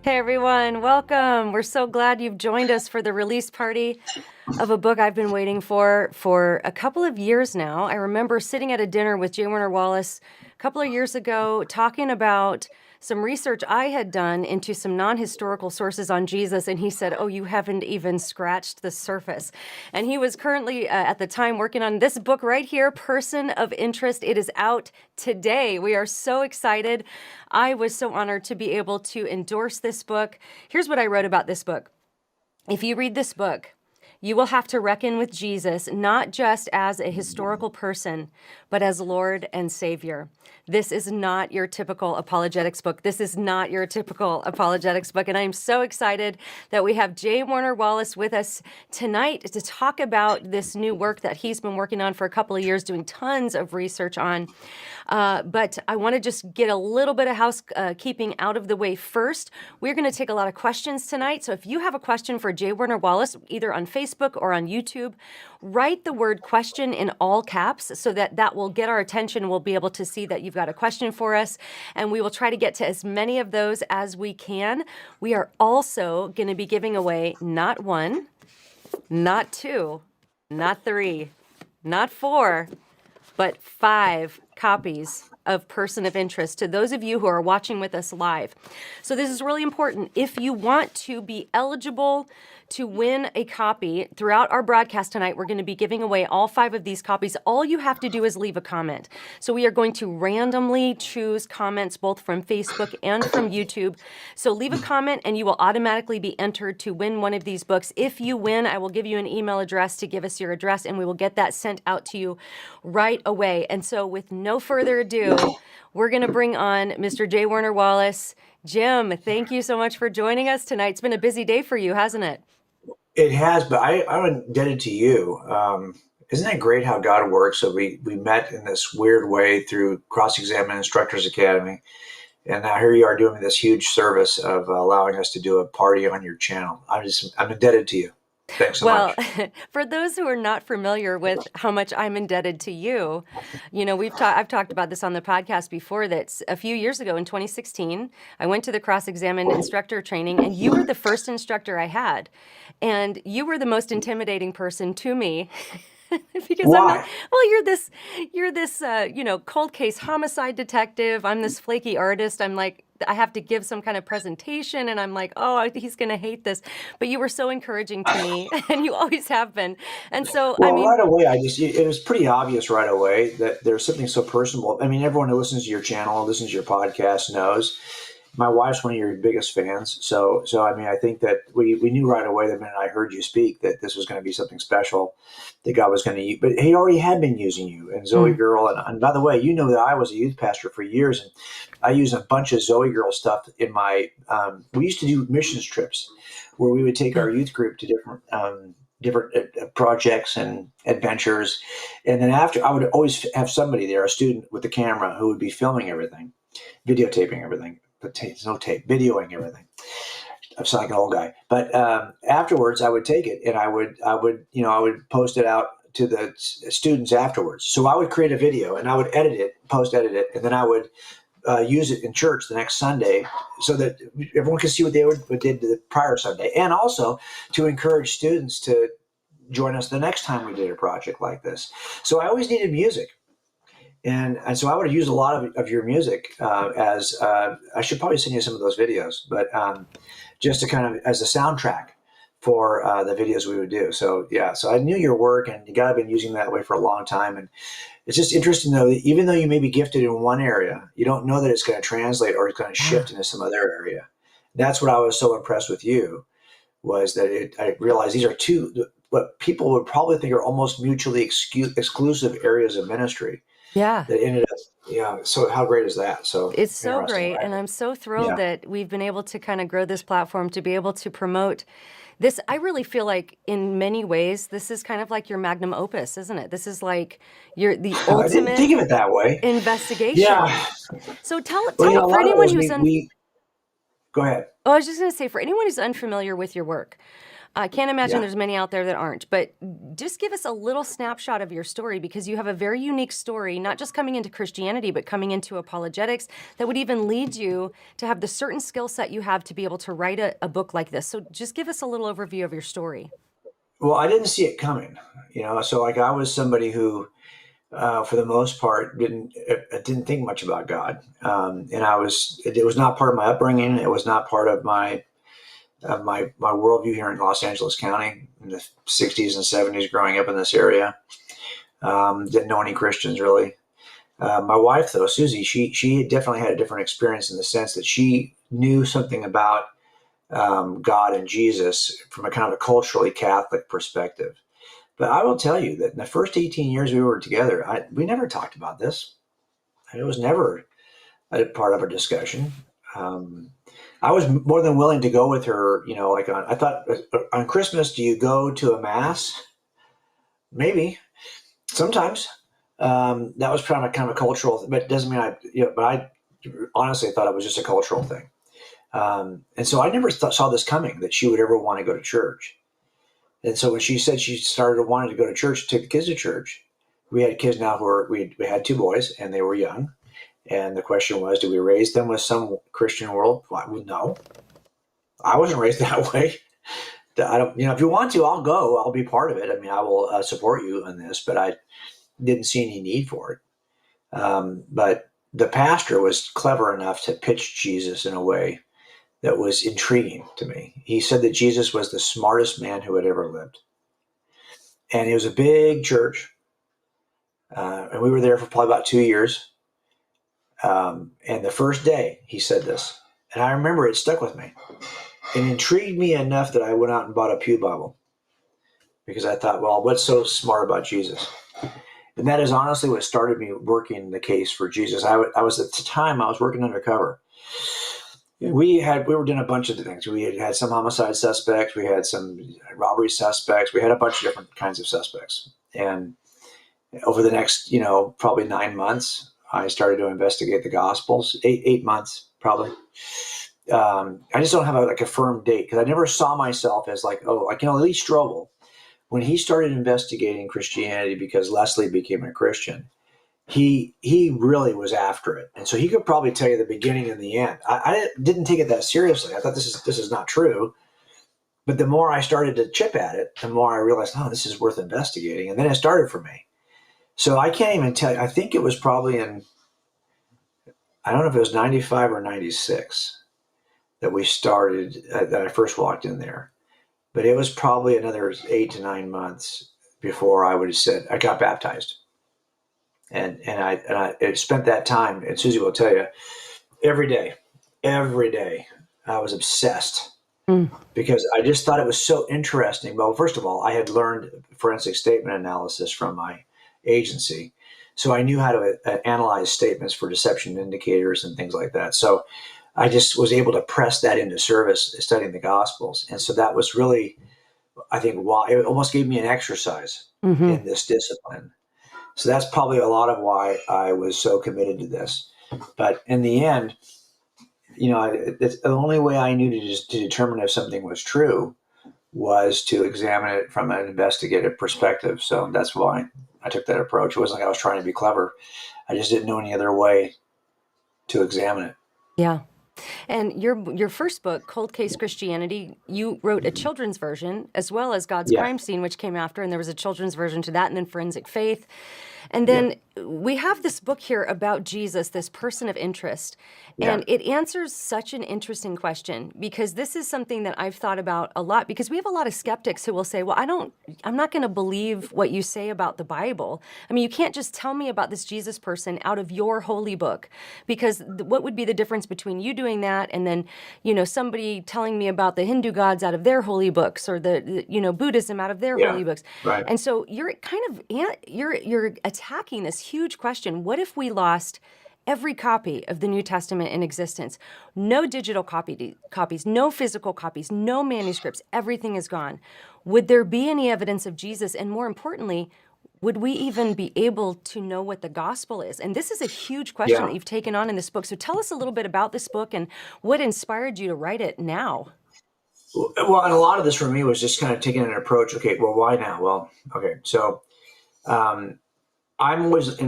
Hey everyone, welcome. We're so glad you've joined us for the release party of a book I've been waiting for a couple of years now. I remember sitting at a dinner with J. Warner Wallace a couple of years ago talking about some research I had done into some non-historical sources on Jesus, and he said, "Oh, you haven't even scratched the surface." And he was currently at the time working on this book right here, Person of Interest. It is out today. We are so excited. I was so honored to be able to endorse this book. Here's what I wrote about this book. If you read this book, you will have to reckon with Jesus, not just as a historical person, but as Lord and Savior. This is not your typical apologetics book. This is not your typical apologetics book. And I'm so excited that we have J. Warner Wallace with us tonight to talk about this new work that he's been working on for a couple of years, doing tons of research on. But I want to just get a little bit of housekeeping out of the way first. We're going to take a lot of questions tonight. So if you have a question for J. Warner Wallace, either on Facebook or on YouTube, write the word question in all caps so that will get our attention. We'll be able to see that you've got a question for us, and we will try to get to as many of those as we can. We are also going to be giving away not one, not two, not three, not four, but 5 copies of Person of Interest to those of you who are watching with us live. So this is really important. If you want to be eligible to win a copy throughout our broadcast tonight, we're going to be giving away all 5 of these copies. All you have to do is leave a comment. So we are going to randomly choose comments both from Facebook and from YouTube. So leave a comment and you will automatically be entered to win one of these books. If you win, I will give you an email address to give us your address, and we will get that sent out to you right away. And so with no further ado, we're going to bring on Mr. J. Warner Wallace. Jim, thank you so much for joining us tonight. It's been a busy day for you, hasn't it? It has, but I'm indebted to you. Isn't it great how God works? So we met in this weird way through Cross-Examine Instructors Academy, and now here you are doing this huge service of allowing us to do a party on your channel. I'm indebted to you. Thanks so Well, much. for those who are not familiar with how much I'm indebted to you, I've talked about this on the podcast before. That a few years ago in 2016, I went to the Cross-Examine instructor training, and you were the first instructor I had, and you were the most intimidating person to me. Because I'm not, Why? well, you're this cold case homicide detective. I'm this flaky artist. I'm like, I have to give some kind of presentation, and I'm like, oh, he's going to hate this. But you were so encouraging to me, and you always have been. And so, I Well, mean, right away, it was pretty obvious right away that there's something so personal. I mean, everyone who listens to your channel, listens to your podcast knows. My wife's one of your biggest fans. So I mean, I think that we knew right away the minute I heard you speak that this was going to be something special that God was going to use. But he already had been using you and Zoe mm, Girl. And by the way, you know that I was a youth pastor for years, and I used a bunch of Zoe Girl stuff in my. We used to do missions trips where we would take yeah. our youth group to different projects and adventures, and then after I would always have somebody there, a student with the camera, who would be filming everything, videotaping everything. But no tape, videoing everything. I'm sounding like an old guy. But afterwards, I would take it and I would post it out to the students afterwards. So I would create a video and I would post edit it, and then I would use it in church the next Sunday so that everyone could see what what did the prior Sunday, and also to encourage students to join us the next time we did a project like this. So I always needed music. And so I would use a lot of your music as I should probably send you some of those videos, but just to kind of as a soundtrack for the videos we would do. So yeah, so I knew your work, and you got to been using that way for a long time. And it's just interesting though, that even though you may be gifted in one area, you don't know that it's going to translate or it's going to shift into some other area. That's what I was so impressed with you, was that I realized these are two what people would probably think are almost mutually exclusive areas of ministry Yeah. that ended up, yeah. So how great is that? So It's so interesting, great, right? and I'm so thrilled Yeah. that we've been able to kind of grow this platform to be able to promote this. I really feel like in many ways, this is kind of like your magnum opus, isn't it? This is like the I didn't ultimate think of it that way. investigation. Yeah. So tell Well, tell a for lot of it anyone was who's we go ahead. oh, I was just going to say, for anyone who's unfamiliar with your work, I can't imagine Yeah. there's many out there that aren't, but just give us a little snapshot of your story, because you have a very unique story, not just coming into Christianity, but coming into apologetics that would even lead you to have the certain skill set you have to be able to write a book like this. So just give us a little overview of your story. Well, I didn't see it coming, So like I was somebody who, for the most part, didn't think much about God, and it was not part of my upbringing. It was not part of my worldview here in Los Angeles County in the '60s and '70s, growing up in this area. Didn't know any Christians really. My wife, though, Susie, she definitely had a different experience in the sense that she knew something about God and Jesus from a kind of a culturally Catholic perspective. But I will tell you that in the first 18 years we were together, we never talked about this. It was never a part of a discussion. Um, I was more than willing to go with her, I thought on Christmas, do you go to a mass? Maybe sometimes. That was kind of a cultural, but it doesn't mean but I honestly thought it was just a cultural thing. And so I never saw this coming, that she would ever want to go to church. And so when she said she started wanting to go to church, take the kids to church, we had kids now we had two boys and they were young. And the question was, do we raise them with some Christian world? Well, no, I wasn't raised that way. I don't, if you want to, I'll go. I'll be part of it. I mean, I will support you in this, but I didn't see any need for it. But the pastor was clever enough to pitch Jesus in a way that was intriguing to me. He said that Jesus was the smartest man who had ever lived. And it was a big church. And we were there for probably about 2 years. And the first day he said this, and I remember it stuck with me. It intrigued me enough that I went out and bought a pew Bible, because I thought, well, what's so smart about Jesus? And that is honestly what started me working the case for Jesus. I was at the time I was working undercover. We were doing a bunch of things. We had some homicide suspects. We had some robbery suspects. We had a bunch of different kinds of suspects. And over the next, probably 9 months, I started to investigate the Gospels. 8 months, probably. I just don't have a firm date, because I never saw myself as like, oh, I can at least Strobel. When he started investigating Christianity, because Leslie became a Christian, he really was after it, and so he could probably tell you the beginning and the end. I didn't take it that seriously. I thought this is not true. But the more I started to chip at it, the more I realized, oh, this is worth investigating, and then it started for me. So I can't even tell you. I think it was probably I don't know if it was 95 or 96 that we started, that I first walked in there. But it was probably another 8 to 9 months before I would have said I got baptized. And I spent that time, and Susie will tell you, every day, I was obsessed, Mm. because I just thought it was so interesting. Well, first of all, I had learned forensic statement analysis from my agency, so I knew how to analyze statements for deception indicators and things like that. So I just was able to press that into service studying the Gospels. And so that was really, I think, why it almost gave me an exercise Hmm. in this discipline. So that's probably a lot of why I was so committed to this. But in the end, the only way I knew to determine if something was true was to examine it from an investigative perspective. So that's why I took that approach. It wasn't like I was trying to be clever. I just didn't know any other way to examine it. Yeah. And your first book, Cold Case Christianity, you wrote a children's version as well as God's Yeah. Crime Scene, which came after, and there was a children's version to that, and then Forensic Faith. And Yeah. then we have this book here about Jesus, this person of interest. Yeah. And it answers such an interesting question, because this is something that I've thought about a lot, because we have a lot of skeptics who will say, well, I'm not going to believe what you say about the Bible. I mean, you can't just tell me about this Jesus person out of your holy book, because what would be the difference between you doing that and then, somebody telling me about the Hindu gods out of their holy books, or Buddhism out of their Yeah. holy books. Right. And so you're kind of, you're attacking this huge question. What if we lost every copy of the New Testament in existence? No digital copies, no physical copies, no manuscripts, everything is gone. Would there be any evidence of Jesus? And more importantly, would we even be able to know what the gospel is? And this is a huge question Yeah. that you've taken on in this book. So tell us a little bit about this book and what inspired you to write it now. Well, and a lot of this for me was just kind of taking an approach. Okay, well, why now? Well, okay, so um, I'm always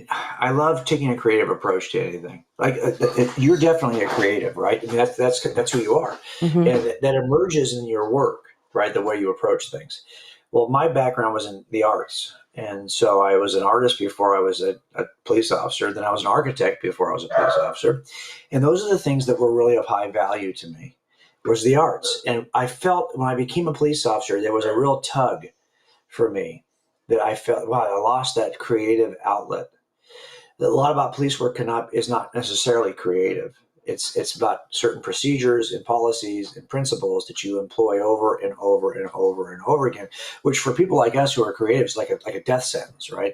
I love taking a creative approach to anything. Like you're definitely a creative, right? I mean, that's who you are, Hmm. and that emerges in your work, right? The way you approach things. Well, my background was in the arts, and so I was an artist before I was a police officer. Then I was an architect before I was a police officer, and those are the things that were really of high value to me. Was the arts, and I felt when I became a police officer, there was a real tug for me that I felt, wow, I lost that creative outlet. A lot about police work is not necessarily creative. It's about certain procedures and policies and principles that you employ over and over and over and over again, which for people like us who are creative is like a death sentence, right?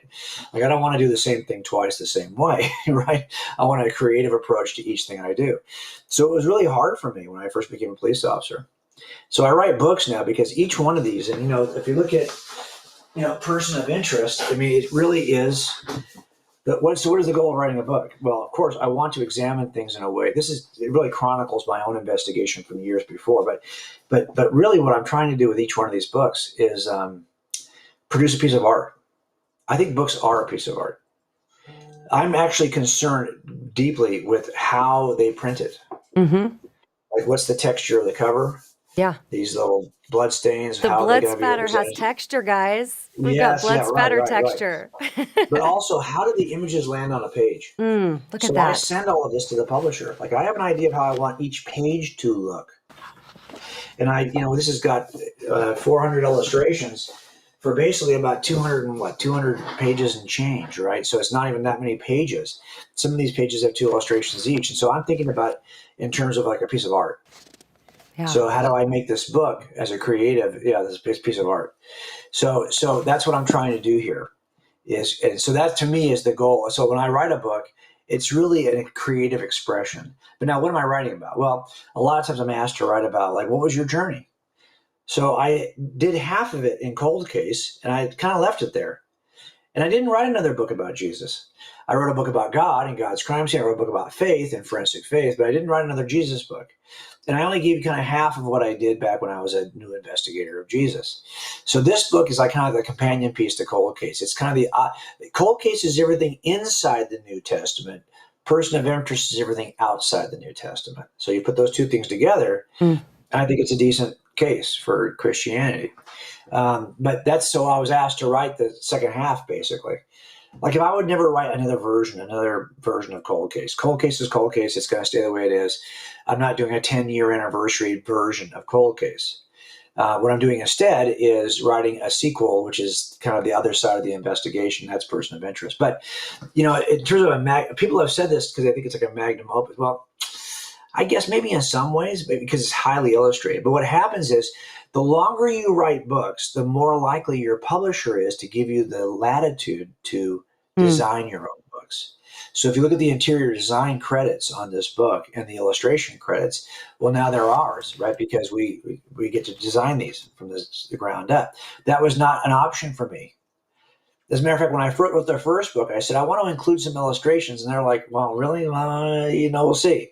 Like I don't want to do the same thing twice the same way, right? I want a creative approach to each thing I do. So it was really hard for me when I first became a police officer. So I write books now because each one of these, and if you look at person of interest, I mean, it really is. So what is the goal of writing a book? Well, of course, I want to examine things in a way. It really chronicles my own investigation from years before. But really, what I'm trying to do with each one of these books is produce a piece of art. I think books are a piece of art. I'm actually concerned deeply with how they print it. Hmm. Like, what's the texture of the cover? Yeah. These little blood stains. The How are they blood going to be spatter has represented? texture, guys. We've got Yes, yeah, blood right, spatter right, right. texture. But also, how do the images land on a page? Look at So I that. send all of this to the publisher. Like I have an idea of how I want each page to look, and this has got 400 illustrations for basically about 200 pages and change, right? So it's not even that many pages. Some of these pages have 2 illustrations each, and so I'm thinking about in terms of like a piece of art. Yeah. So how do I make this book as a creative? Yeah, this piece of art. So that's what I'm trying to do here. And so that to me is the goal. So when I write a book, it's really a creative expression. But now, what am I writing about? Well, a lot of times I'm asked to write about like, what was your journey? So I did half of it in Cold Case, and I kind of left it there. And I didn't write another book about Jesus. I wrote a book about God and God's crime scene. I wrote a book about faith and forensic faith, but I didn't write another Jesus book. And I only gave kind of half of what I did back when I was a new investigator of Jesus. So this book is like kind of the companion piece to Cold Case. It's kind of the Cold Case is everything inside the New Testament. Person of interest is everything outside the New Testament. So you put those two things together, Mm. and I think it's a decent case for Christianity. But so I was asked to write the second half, basically. Like if I would never write another version of Cold Case. Cold Case is Cold Case. It's going to stay the way it is. I'm not doing a 10-year anniversary version of Cold Case. What I'm doing instead is writing a sequel, which is kind of the other side of the investigation. That's person of interest. But, in terms of people have said this because they think it's like a magnum opus. Well, I guess maybe in some ways, because it's highly illustrated. But what happens is the longer you write books, the more likely your publisher is to give you the latitude to Mm. design your own books. So if you look at the interior design credits on this book and the illustration credits, well, now they're ours, right? Because we get to design these from the ground up. That was not an option for me. As a matter of fact, when I wrote their first book, I said, I want to include some illustrations. And they're like, well, really? We'll see.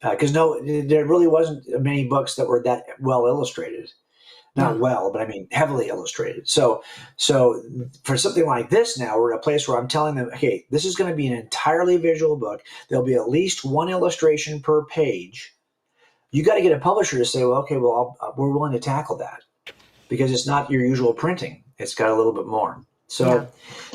Because there really wasn't many books that were that well illustrated. Not Yeah. well, but I mean heavily illustrated. So for something like this, now we're at a place where I'm telling them, okay, this is going to be an entirely visual book. There'll be at least one illustration per page. You got to get a publisher to say, well, okay, well, we're willing to tackle that because it's not your usual printing. It's got a little bit more. Yeah.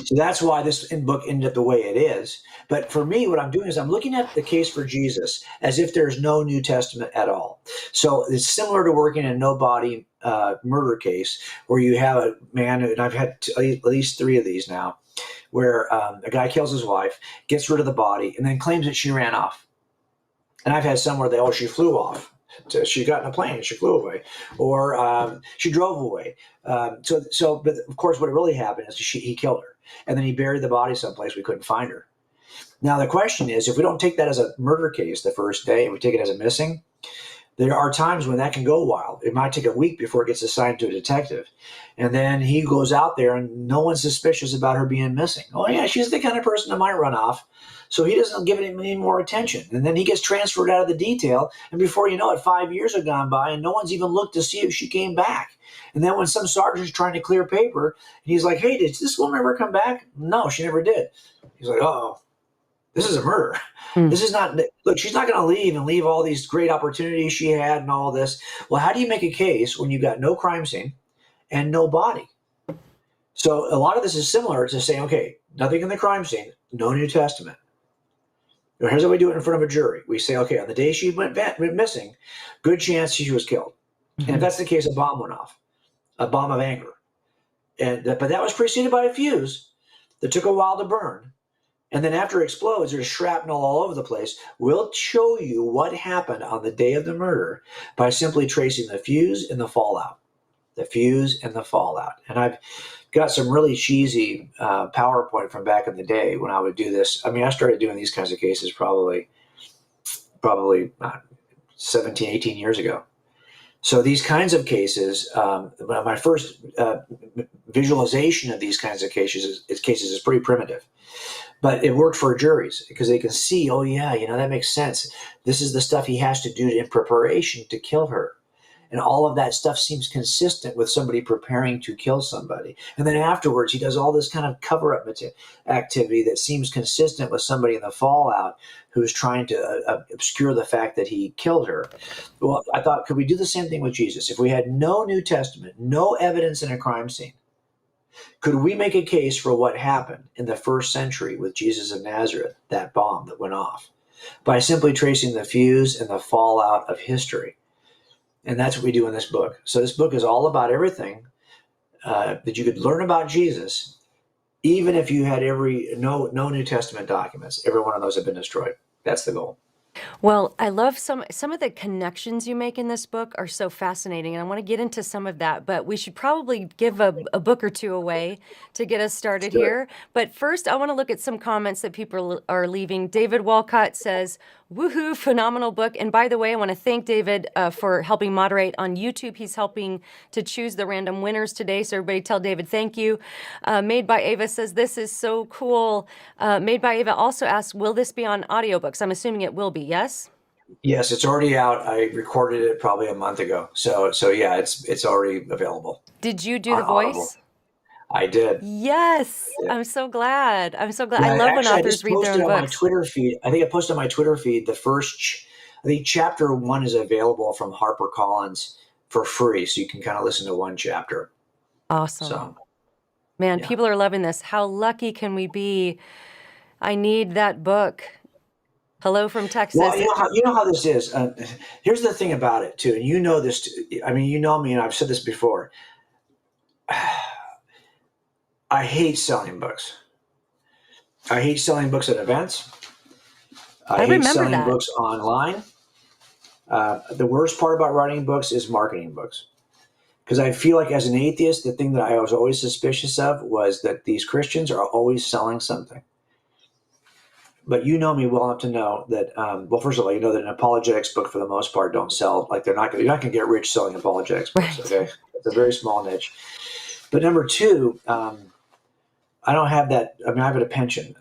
So that's why this book ended up the way it is. But for me, what I'm doing is I'm looking at the case for Jesus as if there's no New Testament at all. So it's similar to working in a no-body murder case where you have a man, and I've had at least 3 of these now, where a guy kills his wife, gets rid of the body, and then claims that she ran off. And I've had some where she flew off. So she got in a plane and she flew away, or she drove away. But of course, what really happened is he killed her, and then he buried the body someplace we couldn't find her. Now the question is, if we don't take that as a murder case the first day and we take it as a missing, there are times when that can go wild. It might take a week before it gets assigned to a detective, and then he goes out there and no one's suspicious about her being missing. Oh yeah, she's the kind of person that might run off. So he doesn't give it any more attention. And then he gets transferred out of the detail. And before you know it, 5 years have gone by and no one's even looked to see if she came back. And then when some sergeant's trying to clear paper, and he's like, hey, did this woman ever come back? No, she never did. He's like, oh, this is a murder. Hmm. This is not, look, she's not going to leave and leave all these great opportunities she had and all this. Well, how do you make a case when you've got no crime scene and no body? So a lot of this is similar to saying, okay, nothing in the crime scene, no New Testament. Now, here's how we do it in front of a jury. We say, okay, on the day she went missing, good chance she was killed. And if that's the case, a bomb went off, a bomb of anger. But that was preceded by a fuse that took a while to burn. And then after it explodes, there's shrapnel all over the place. We'll show you what happened on the day of the murder by simply tracing the fuse and the fallout. The fuse and the fallout. And I've got some really cheesy PowerPoint from back in the day when I would do this. I mean, I started doing these kinds of cases probably 17, 18 years ago. So these kinds of cases, my first visualization of these kinds of cases is pretty primitive. But it worked for juries because they can see, oh, yeah, that makes sense. This is the stuff he has to do in preparation to kill her. And all of that stuff seems consistent with somebody preparing to kill somebody. And then afterwards, he does all this kind of cover-up activity that seems consistent with somebody in the fallout who's trying to obscure the fact that he killed her. Well, I thought, could we do the same thing with Jesus? If we had no New Testament, no evidence in a crime scene, could we make a case for what happened in the first century with Jesus of Nazareth, that bomb that went off, by simply tracing the fuse and the fallout of history? And that's what we do in this book. So this book is all about everything that you could learn about Jesus, even if you had no New Testament documents. Every one of those have been destroyed. That's the goal. Well, I love some of the connections you make in this book are so fascinating, and I want to get into some of that, but we should probably give a book or two away to get us started here. But first, I want to look at some comments that people are leaving. David Walcott says, woohoo, phenomenal book. And by the way, I want to thank David for helping moderate on YouTube. He's helping to choose the random winners today, so everybody tell David thank you. Made by Ava says, this is so cool. Made by Ava also asks, will this be on audiobooks? I'm assuming it will be, yes? Yes, it's already out. I recorded it probably a month ago. So yeah, it's already available. Did you do the voice? Audible. I did. Yes. Yeah. I'm so glad. I'm so glad. Yeah, I love actually, when authors read their own on my books. Twitter feed. I think I posted on my Twitter feed the first. I think chapter 1 is available from HarperCollins for free, so you can kind of listen to one chapter. Awesome. So, man, yeah. people are loving this. How lucky can we be? I need that book. Hello from Texas. Well, you know how this is. Here's the thing about it too, and you know this. I mean, you know me, and I've said this before. I hate selling books. I hate selling books at events. I hate selling books online. The worst part about writing books is marketing books. Because I feel like as an atheist, the thing that I was always suspicious of was that these Christians are always selling something. But you know me well enough to know that, well, first of all, you know that an apologetics book for the most part don't sell. Like you're not going to get rich selling apologetics books, okay? It's a very small niche. But number two, I don't have that. I mean, I have a pension.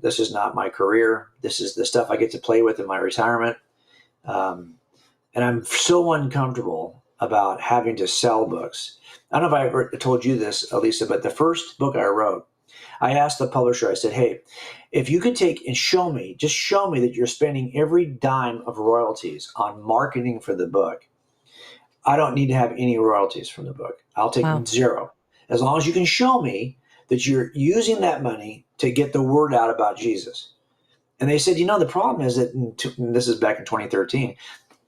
This is not my career. This is the stuff I get to play with in my retirement. And I'm so uncomfortable about having to sell books. I don't know if I ever told you this, Alisa, but the first book I wrote, I asked the publisher, I said, hey, if you could take and show me that you're spending every dime of royalties on marketing for the book, I don't need to have any royalties from the book. I'll take zero. As long as you can show me that you're using that money to get the word out about Jesus. And they said, the problem is that, and this is back in 2013,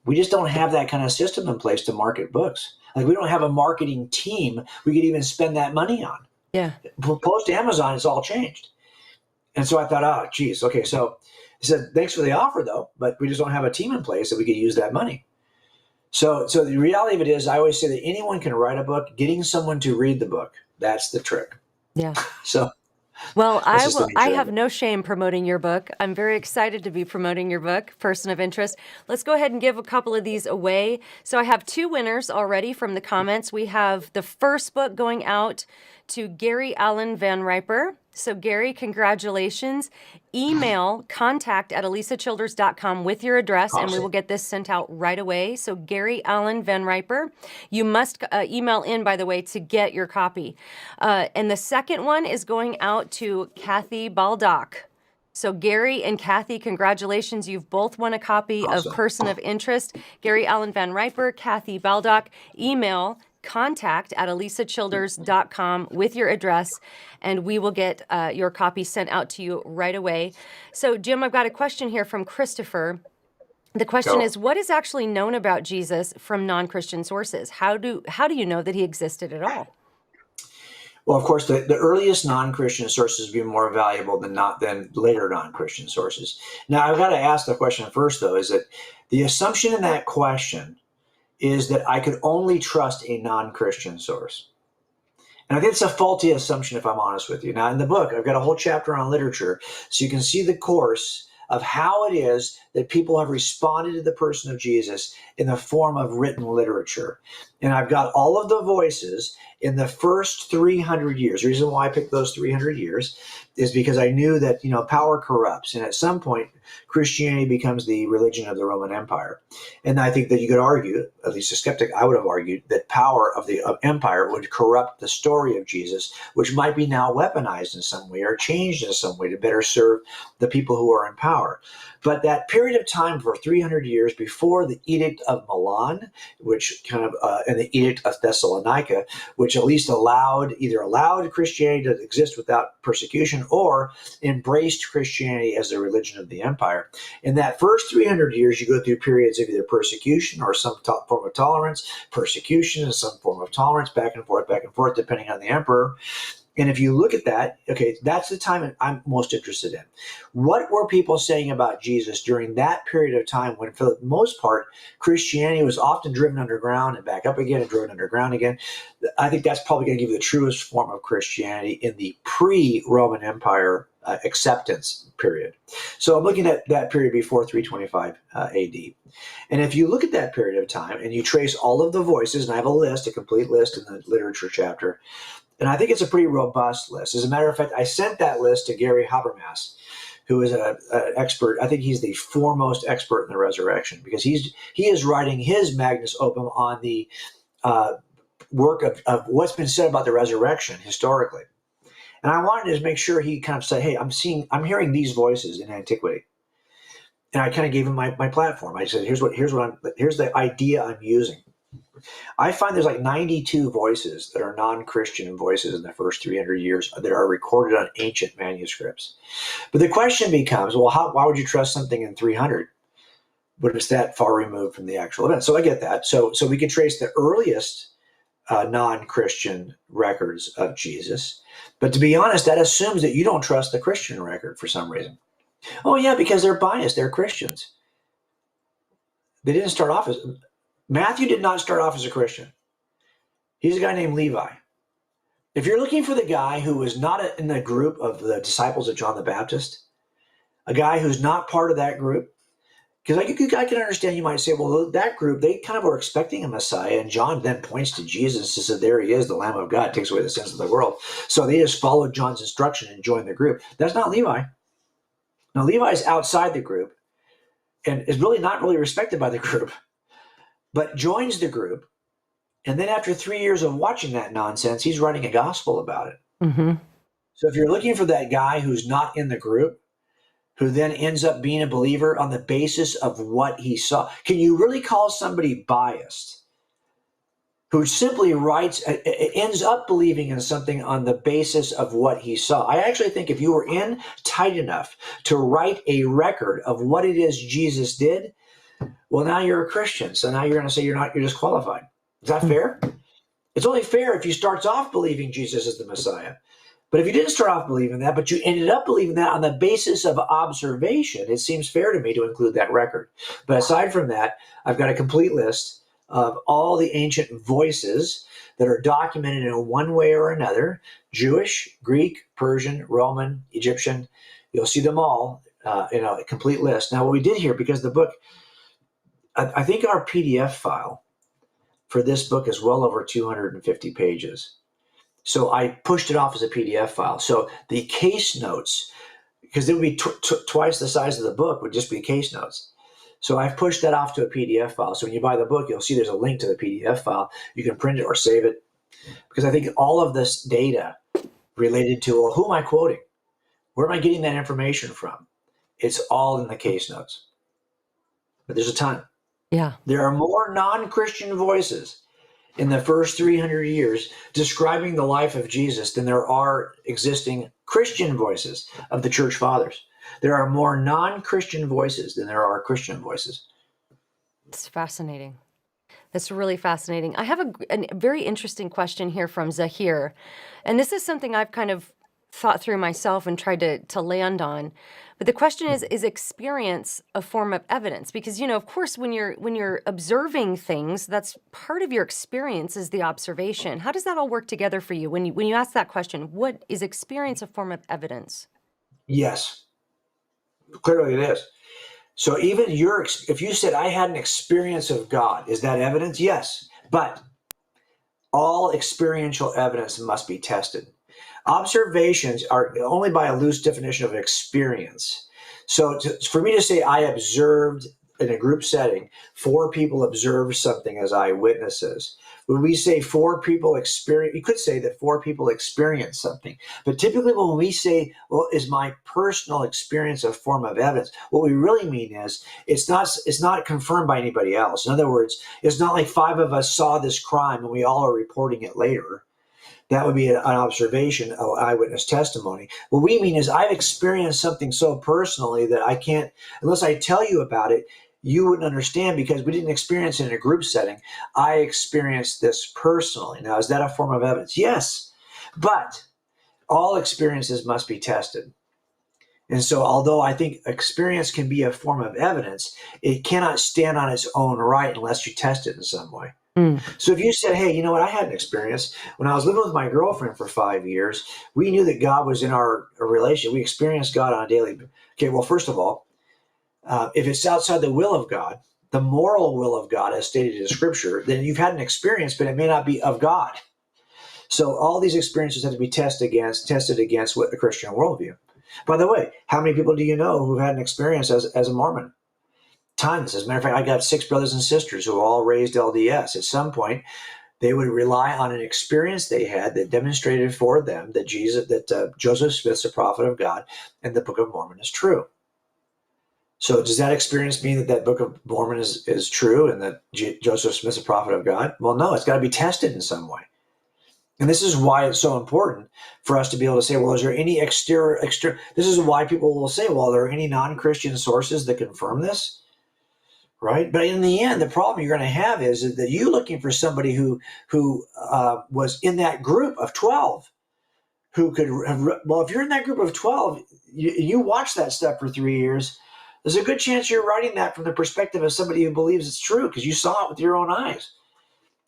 we just don't have that kind of system in place to market books. Like we don't have a marketing team we could even spend that money on. Yeah. Post Amazon, it's all changed. And so I thought, oh, geez, okay. So he said, thanks for the offer though, but we just don't have a team in place that we could use that money. So the reality of it is I always say that anyone can write a book. Getting someone to read the book, that's the trick. Yeah. So, well, I have no shame promoting your book. I'm very excited to be promoting your book, Person of Interest. Let's go ahead and give a couple of these away. So I have 2 winners already from the comments. We have the first book going out to Gary Allen Van Riper. So Gary, congratulations. Email contact@alisachilders.com with your address, and we will get this sent out right away. So Gary Allen Van Riper. You must email in, by the way, to get your copy. And the second one is going out to Kathy Baldock. So Gary and Kathy, congratulations. You've both won a copy of Person of Interest. Gary Allen Van Riper, Kathy Baldock. Email contact@alisachilders.com with your address, and we will get your copy sent out to you right away. So Jim, I've got a question here from Christopher. The question is, what is actually known about Jesus from non-Christian sources? How do you know that he existed at all? Well, of course, the earliest non-Christian sources would be more valuable than later non-Christian sources. Now, I've got to ask the question first, though, is that the assumption in that question is that I could only trust a non-Christian source. And I think it's a faulty assumption, if I'm honest with you. Now, in the book, I've got a whole chapter on literature, so you can see the course of how it is that people have responded to the person of Jesus in the form of written literature. And I've got all of the voices in the first 300 years. The reason why I picked those 300 years is because I knew that, power corrupts. And at some point, Christianity becomes the religion of the Roman Empire. And I think that you could argue, at least a skeptic, I would have argued, that power of the empire would corrupt the story of Jesus, which might be now weaponized in some way or changed in some way to better serve the people who are in power. But that period of time for 300 years before the Edict of Milan, which and the Edict of Thessalonica, which at least either allowed Christianity to exist without persecution or embraced Christianity as the religion of the empire. In that first 300 years, you go through periods of either persecution or some form of tolerance, persecution and some form of tolerance, back and forth, depending on the emperor. And if you look at that, okay, that's the time I'm most interested in. What were people saying about Jesus during that period of time when, for the most part, Christianity was often driven underground and back up again and driven underground again? I think that's probably going to give you the truest form of Christianity in the pre-Roman Empire acceptance period. So I'm looking at that period before 325 AD. And if you look at that period of time and you trace all of the voices, and I have a complete list in the literature chapter, and I think it's a pretty robust list. As a matter of fact, I sent that list to Gary Habermas, who is an expert. I think he's the foremost expert in the resurrection, because he is writing his magnus opum on the work of what's been said about the resurrection historically. And I wanted to make sure he kind of said, hey, I'm hearing these voices in antiquity. And I kind of gave him my platform. I said, here's the idea I'm using. I find there's like 92 voices that are non-Christian voices in the first 300 years that are recorded on ancient manuscripts. But the question becomes, well, why would you trust something in 300 when it's that far removed from the actual event? So I get that. So we can trace the earliest non-Christian records of Jesus. But to be honest, that assumes that you don't trust the Christian record for some reason. Oh, yeah, because they're biased. They're Christians. They didn't start off as... Matthew did not start off as a Christian. He's a guy named Levi. If you're looking for the guy who was not in the group of the disciples of John the Baptist, a guy who's not part of that group, because I can understand you might say, well, that group, they kind of were expecting a Messiah, and John then points to Jesus and says, there he is, the Lamb of God, takes away the sins of the world. So they just followed John's instruction and joined the group. That's not Levi. Now, Levi's outside the group and is really not really respected by the group, but joins the group. And then after 3 years of watching that nonsense, he's writing a gospel about it. Mm-hmm. So if you're looking for that guy who's not in the group, who then ends up being a believer on the basis of what he saw, can you really call somebody biased who simply ends up believing in something on the basis of what he saw? I actually think if you were in tight enough to write a record of what it is Jesus did, well, now you're a Christian. So now you're going to say you're disqualified. Is that fair? It's only fair if you start off believing Jesus is the Messiah. But if you didn't start off believing that, but you ended up believing that on the basis of observation, it seems fair to me to include that record. But aside from that, I've got a complete list of all the ancient voices that are documented in one way or another: Jewish, Greek, Persian, Roman, Egyptian. You'll see them all in a complete list. Now, what we did here, because the book, I think our PDF file for this book is well over 250 pages. So I pushed it off as a PDF file. So the case notes, because it would be twice the size of the book, would just be case notes. So I've pushed that off to a PDF file. So when you buy the book, you'll see there's a link to the PDF file. You can print it or save it. Because I think all of this data related to, well, who am I quoting? Where am I getting that information from? It's all in the case notes. But there's a ton. Yeah. There are more non-Christian voices in the first 300 years describing the life of Jesus than there are existing Christian voices of the church fathers. There are more non-Christian voices than there are Christian voices. It's fascinating. That's really fascinating. I have a very interesting question here from Zahir. And this is something I've kind of thought through myself and tried to land on. But the question is experience a form of evidence? Because, of course, when you're observing things, that's part of your experience is the observation. How does that all work together for you? When you ask that question, what is experience a form of evidence? Yes, clearly it is. So even if you said I had an experience of God, is that evidence? Yes. But all experiential evidence must be tested. Observations are only by a loose definition of experience. So for me to say I observed in a group setting, 4 people observed something as eyewitnesses. When we say 4 people experience, you could say that 4 people experienced something. But typically when we say, well, is my personal experience a form of evidence? What we really mean is it's not confirmed by anybody else. In other words, it's not like 5 of us saw this crime and we all are reporting it later. That would be an observation, of eyewitness testimony. What we mean is I've experienced something so personally that I can't, unless I tell you about it, you wouldn't understand because we didn't experience it in a group setting. I experienced this personally. Now, is that a form of evidence? Yes, but all experiences must be tested. And so although I think experience can be a form of evidence, it cannot stand on its own right unless you test it in some way. So if you said, hey, you know what, I had an experience. When I was living with my girlfriend for 5 years, we knew that God was in our relationship. We experienced God on a daily basis. Okay, well, first of all, if it's outside the will of God, the moral will of God, as stated in Scripture, then you've had an experience, but it may not be of God. So all these experiences have to be tested against what the Christian worldview. By the way, how many people do you know who've had an experience as a Mormon? Tons. As a matter of fact, I got 6 brothers and sisters who all raised LDS. At some point, they would rely on an experience they had that demonstrated for them that Joseph Smith's a prophet of God and the Book of Mormon is true. So does that experience mean that Book of Mormon is true and that Joseph Smith's a prophet of God? Well, no, it's got to be tested in some way. And this is why it's so important for us to be able to say, well, is there any exterior? This is why people will say, well, are there any non-Christian sources that confirm this? Right. But in the end, the problem you're going to have is that you're looking for somebody who was in that group of 12 who could have, well, if you're in that group of 12, you watch that stuff for 3 years. There's a good chance you're writing that from the perspective of somebody who believes it's true because you saw it with your own eyes.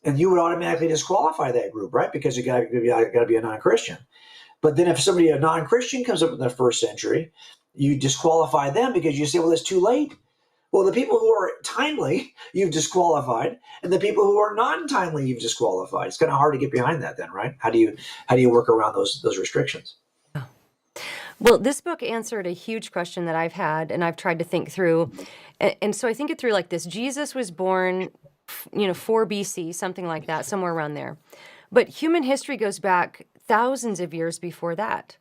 And you would automatically disqualify that group, right? Because you got to be a non-Christian. But then if a non-Christian comes up in the first century, you disqualify them because you say, well, it's too late. Well, the people who are timely, you've disqualified, and the people who are non-timely, you've disqualified. It's kind of hard to get behind that, then, right? How do you work around those restrictions? Well, this book answered a huge question that I've had, and I've tried to think through, and so I think it through like this: Jesus was born, 4 BC, something like that, somewhere around there, but human history goes back thousands of years before that.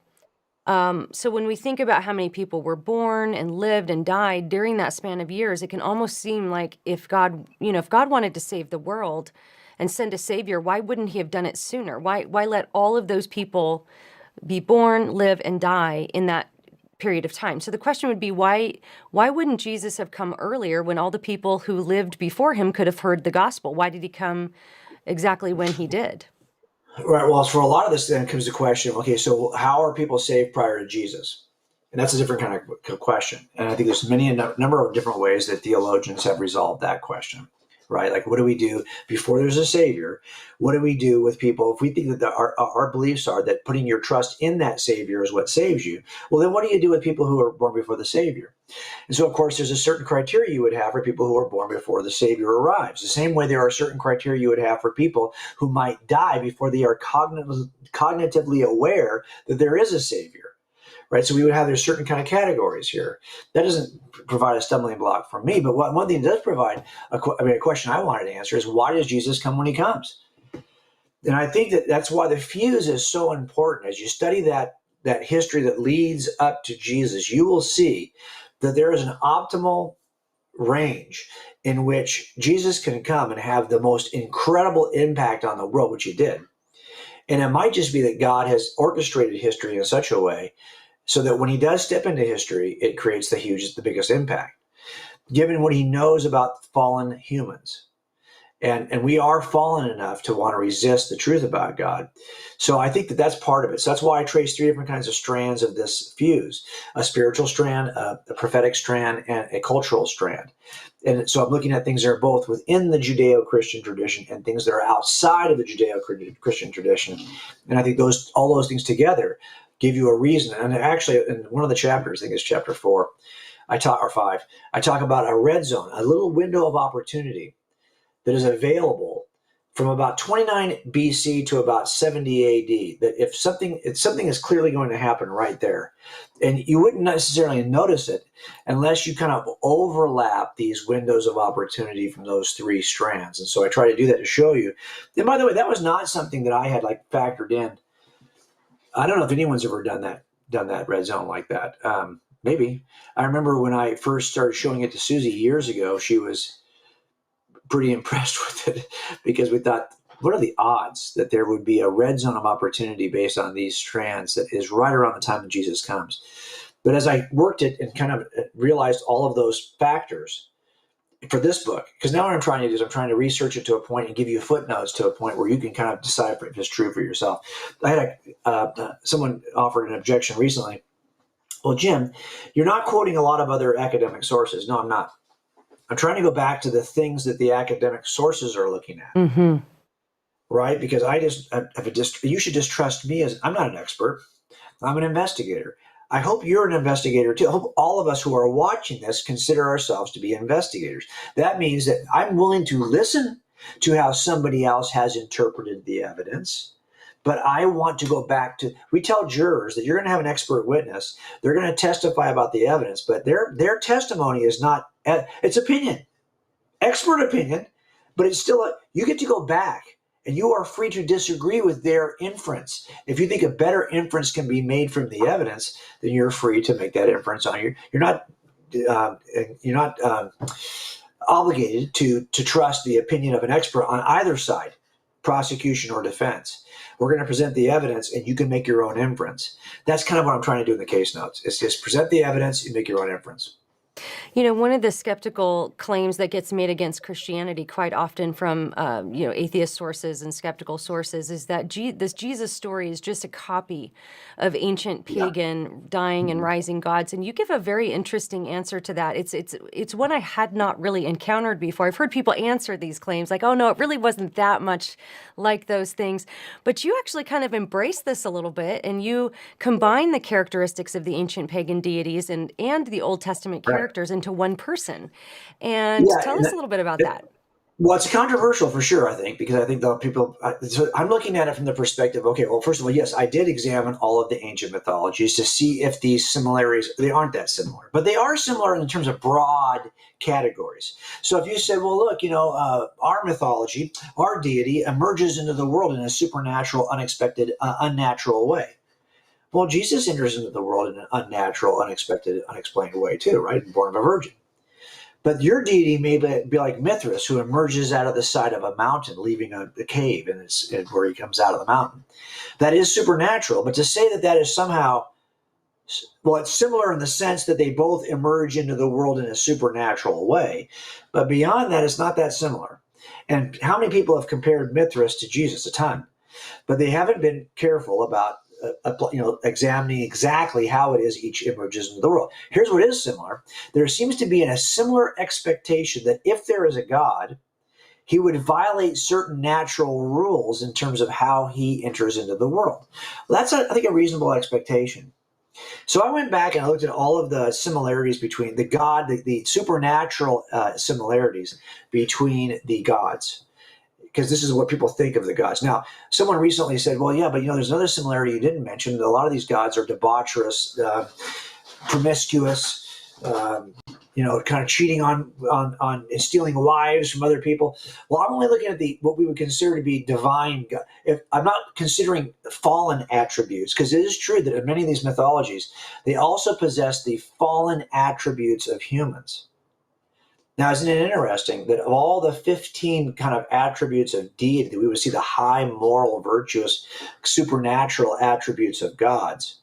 So when we think about how many people were born and lived and died during that span of years, it can almost seem like if God wanted to save the world and send a savior, why wouldn't he have done it sooner? Why let all of those people be born, live, and die in that period of time? So the question would be, why wouldn't Jesus have come earlier when all the people who lived before him could have heard the gospel? Why did he come exactly when he did? Right. Well, for a lot of this, then comes the question, okay, so how are people saved prior to Jesus? And that's a different kind of question. And I think there's a number of different ways that theologians have resolved that question, right? Like, what do we do before there's a savior? What do we do with people if we think that our beliefs are that putting your trust in that savior is what saves you? Well, then what do you do with people who are born before the savior? And so, of course, there's a certain criteria you would have for people who are born before the Savior arrives. The same way there are certain criteria you would have for people who might die before they are cognitively aware that there is a Savior. Right, so we would have there's certain kind of categories here. That doesn't provide a stumbling block for me, but one thing it does provide a question I wanted to answer is, why does Jesus come when he comes? And I think that's why the fuse is so important. As you study that history that leads up to Jesus, you will see that there is an optimal range in which Jesus can come and have the most incredible impact on the world, which he did. And it might just be that God has orchestrated history in such a way so that when he does step into history, it creates the biggest impact, given what he knows about fallen humans. And we are fallen enough to want to resist the truth about God. So I think that's part of it. So that's why I trace three different kinds of strands of this fuse: a spiritual strand, a prophetic strand, and a cultural strand. And so I'm looking at things that are both within the Judeo-Christian tradition and things that are outside of the Judeo-Christian tradition. And I think all those things together give you a reason. And actually, in one of the chapters, I think it's chapter 4, or 5, I talk about a red zone, a little window of opportunity that is available from about 29 BC to about 70 AD. That if something is clearly going to happen right there, and you wouldn't necessarily notice it unless you kind of overlap these windows of opportunity from those three strands. And so I try to do that to show you. And by the way, that was not something that I had factored in. I don't know if anyone's ever done that red zone like that. Maybe. I remember when I first started showing it to Susie years ago, she was pretty impressed with it because we thought, what are the odds that there would be a red zone of opportunity based on these strands that is right around the time that Jesus comes? But as I worked it and kind of realized all of those factors for this book, because now what I'm trying to do is I'm trying to research it to a point and give you footnotes to a point where you can kind of decide if it's true for yourself. I had someone offered an objection recently. Well, Jim, you're not quoting a lot of other academic sources. No, I'm not. I'm trying to go back to the things that the academic sources are looking at, Mm-hmm. right? Because you should just trust me I'm not an expert. I'm an investigator. I hope you're an investigator too. I hope all of us who are watching this consider ourselves to be investigators. That means that I'm willing to listen to how somebody else has interpreted the evidence, but I want to go back to, we tell jurors that you're going to have an expert witness. They're going to testify about the evidence, but their testimony is not, it's opinion, expert opinion, but it's still, you get to go back and you are free to disagree with their inference. If you think a better inference can be made from the evidence, then you're free to make that inference on you. You're not obligated to trust the opinion of an expert on either side, prosecution or defense. We're going to present the evidence and you can make your own inference. That's kind of what I'm trying to do in the case notes. It's just present the evidence, you make your own inference. You know, one of the skeptical claims that gets made against Christianity quite often from, atheist sources and skeptical sources is that this Jesus story is just a copy of ancient pagan dying and rising gods. And you give a very interesting answer to that. It's one I had not really encountered before. I've heard people answer these claims like, oh, no, it really wasn't that much like those things. But you actually kind of embrace this a little bit, and you combine the characteristics of the ancient pagan deities and the Old Testament characters into one person. And tell us a little bit about that. Well, it's controversial for sure, I think, because I think the people, so I'm looking at it from the perspective, okay, well, first of all, yes, I did examine all of the ancient mythologies to see if these similarities, they aren't that similar, but they are similar in terms of broad categories. So if you said, well, look, our mythology, our deity emerges into the world in a supernatural, unexpected, unnatural way. Well, Jesus enters into the world in an unnatural, unexpected, unexplained way too, right? Born of a virgin. But your deity may be like Mithras, who emerges out of the side of a mountain, leaving a cave, and it's where he comes out of the mountain. That is supernatural. But to say that is somehow, well, it's similar in the sense that they both emerge into the world in a supernatural way. But beyond that, it's not that similar. And how many people have compared Mithras to Jesus? A ton. But they haven't been careful about examining exactly how it is each emerges into the world. Here's what is similar. There seems to be a similar expectation that if there is a God, he would violate certain natural rules in terms of how he enters into the world. Well, that's, I think, a reasonable expectation. So I went back and I looked at all of the similarities between the God, the supernatural similarities between the gods, because this is what people think of the gods. Now, someone recently said, well, yeah, but there's another similarity you didn't mention. A lot of these gods are debaucherous, promiscuous, kind of cheating on and stealing wives from other people. Well, I'm only looking at what we would consider to be divine. If I'm not considering fallen attributes, because it is true that in many of these mythologies, they also possess the fallen attributes of humans. Now, isn't it interesting that of all the 15 kind of attributes of deity, that we would see the high moral, virtuous, supernatural attributes of gods,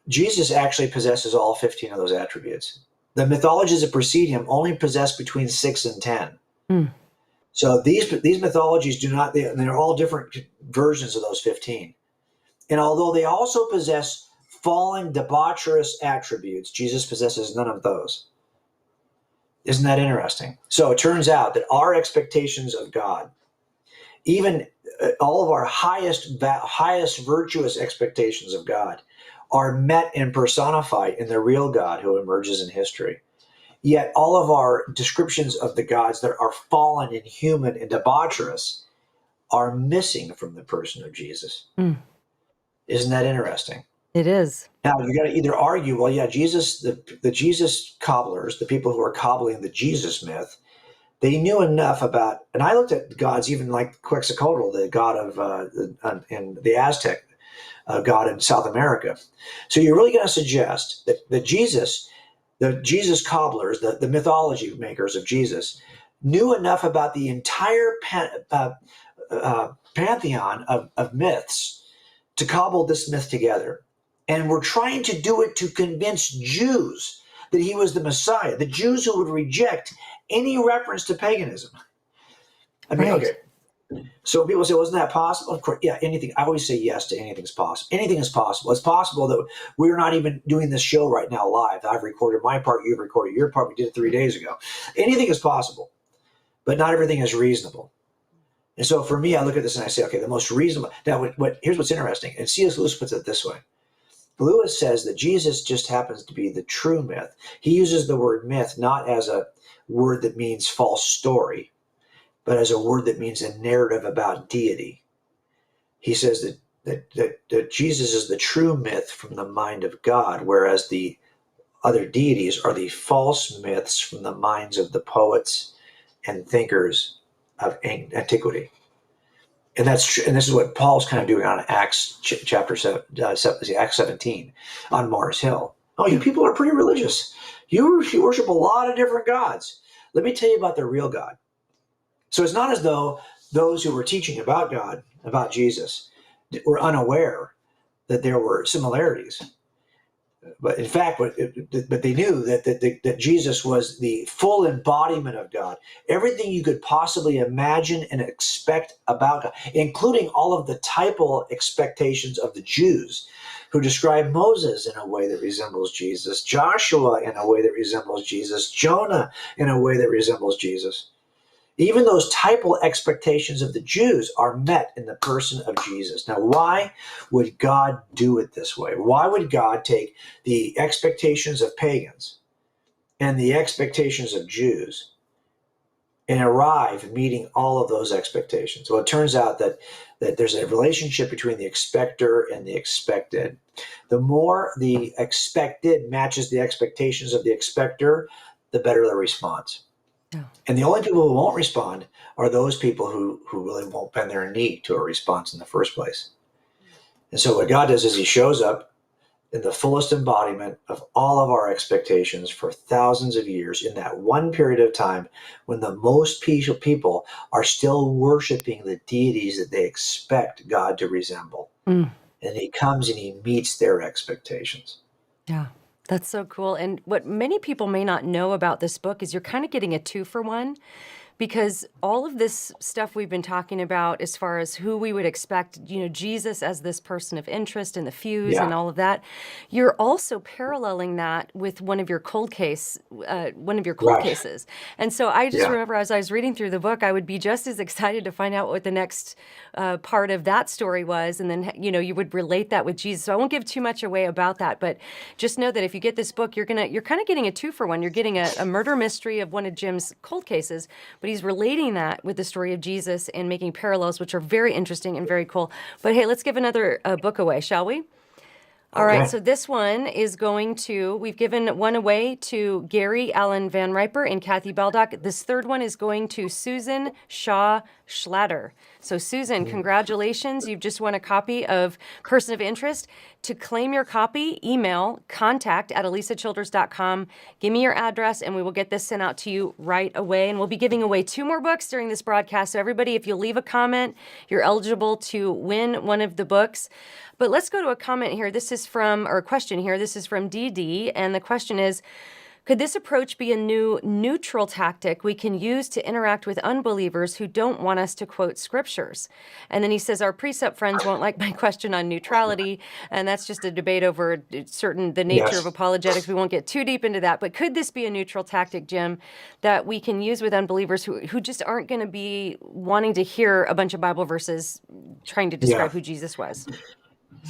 Jesus actually possesses all 15 of those attributes. The mythologies that precede him only possess between 6 and 10. Mm. So these mythologies do not, they're all different versions of those 15. And although they also possess fallen, debaucherous attributes, Jesus possesses none of those. Isn't that interesting? So it turns out that our expectations of God, even all of our highest virtuous expectations of God, are met and personified in the real God who emerges in history. Yet all of our descriptions of the gods that are fallen and human and debaucherous are missing from the person of Jesus. Mm. Isn't that interesting? It is. Now you got to either argue, well, yeah, Jesus, the Jesus cobblers, the people who are cobbling the Jesus myth, they knew enough about, and I looked at gods even like Quetzalcoatl, the god of in the Aztec god in South America. So you're really going to suggest that the Jesus cobblers, the mythology makers of Jesus, knew enough about the entire pantheon of myths to cobble this myth together. And were trying to do it to convince Jews that he was the Messiah, the Jews who would reject any reference to paganism. I mean, Right. okay. So people say, wasn't that possible? Of course, yeah, anything. I always say yes to anything's possible. Anything is possible. It's possible that we're not even doing this show right now live. I've recorded my part, you've recorded your part. We did it 3 days ago. Anything is possible, but not everything is reasonable. And so for me, I look at this and I say, okay, the most reasonable. Now, here's what's interesting. And C.S. Lewis puts it this way. Lewis says that Jesus just happens to be the true myth. He uses the word myth not as a word that means false story, but as a word that means a narrative about deity. He says that Jesus is the true myth from the mind of God, whereas the other deities are the false myths from the minds of the poets and thinkers of antiquity. And that's true. And this is what Paul's kind of doing on Acts chapter 7, Acts 17 on Mars Hill. Oh, you people are pretty religious. You worship a lot of different gods. Let me tell you about the real God. So it's not as though those who were teaching about God, about Jesus, were unaware that there were similarities. But in fact, but they knew that Jesus was the full embodiment of God. Everything you could possibly imagine and expect about God, including all of the typal expectations of the Jews, who describe Moses in a way that resembles Jesus, Joshua in a way that resembles Jesus, Jonah in a way that resembles Jesus. Even those typal expectations of the Jews are met in the person of Jesus. Now, why would God do it this way? Why would God take the expectations of pagans and the expectations of Jews and arrive meeting all of those expectations? Well, it turns out that there's a relationship between the expector and the expected. The more the expected matches the expectations of the expector, the better the response. Yeah. And the only people who won't respond are those people who really won't bend their knee to a response in the first place. And so what God does is he shows up in the fullest embodiment of all of our expectations for thousands of years in that one period of time when the most people are still worshiping the deities that they expect God to resemble. Mm. And he comes and he meets their expectations. Yeah. That's so cool. And what many people may not know about this book is you're kind of getting a 2-for-1, because all of this stuff we've been talking about as far as who we would expect, Jesus as this person of interest in the fuse and Yeah. all of that, you're also paralleling that with one of your cold Right. cases. And so I just Yeah. remember as I was reading through the book, I would be just as excited to find out what the next part of that story was. And then, you would relate that with Jesus. So I won't give too much away about that, but just know that if you get this book, you're kind of getting a 2-for-1. You're getting a murder mystery of one of Jim's cold cases, but he's relating that with the story of Jesus and making parallels, which are very interesting and very cool. But hey, let's give another book away, shall we? All right, Okay. so this one is we've given one away to Gary Allen Van Riper and Kathy Baldock. This third one is going to Susan Shaw Schlatter. So Susan, congratulations. You've just won a copy of Person of Interest. To claim your copy, email contact@alisachilders.com. Give me your address and we will get this sent out to you right away. And we'll be giving away 2 more books during this broadcast. So everybody, if you'll leave a comment, you're eligible to win one of the books. But let's go to a comment here. A question here. This is from DD. And the question is, could this approach be a new neutral tactic we can use to interact with unbelievers who don't want us to quote scriptures? And then he says, our precept friends won't like my question on neutrality. And that's just a debate over the nature of Yes. apologetics. We won't get too deep into that. But could this be a neutral tactic, Jim, that we can use with unbelievers who just aren't going to be wanting to hear a bunch of Bible verses trying to describe Yeah. who Jesus was?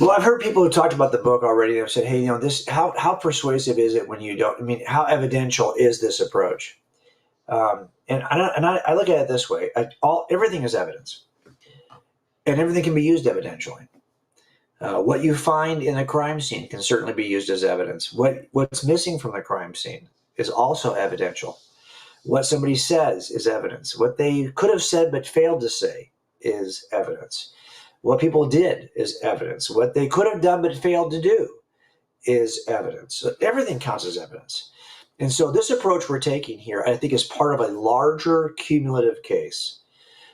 Well, I've heard people who talked about the book already. They've said, "Hey, this how persuasive is it when you don't? I mean, how evidential is this approach?" I look at it this way: everything is evidence, and everything can be used evidentially. What you find in a crime scene can certainly be used as evidence. What's missing from the crime scene is also evidential. What somebody says is evidence. What they could have said but failed to say is evidence. What people did is evidence. What they could have done but failed to do is evidence. So everything counts as evidence. And so this approach we're taking here, I think, is part of a larger cumulative case.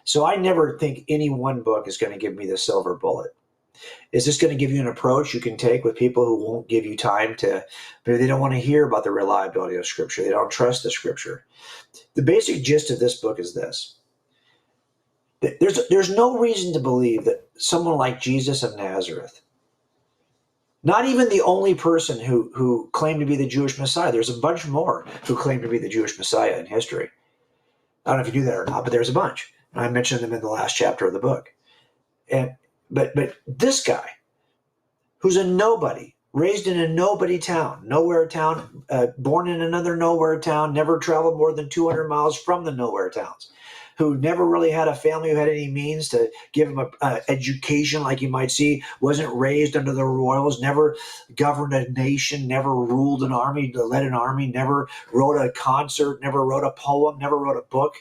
So I never think any one book is going to give me the silver bullet. Is this going to give you an approach you can take with people who won't give you time to, maybe they don't want to hear about the reliability of Scripture. They don't trust the Scripture. The basic gist of this book is this. There's no reason to believe that someone like Jesus of Nazareth, not even the only person who claimed to be the Jewish Messiah, there's a bunch more who claim to be the Jewish Messiah in history. I don't know if you knew that or not, but there's a bunch. And I mentioned them in the last chapter of the book. But this guy, who's a nobody, raised in a nobody town, nowhere town, born in another nowhere town, never traveled more than 200 miles from the nowhere towns, who never really had a family who had any means to give him an education like you might see, wasn't raised under the royals, never governed a nation, never ruled an army, led an army, never wrote a concert, never wrote a poem, never wrote a book,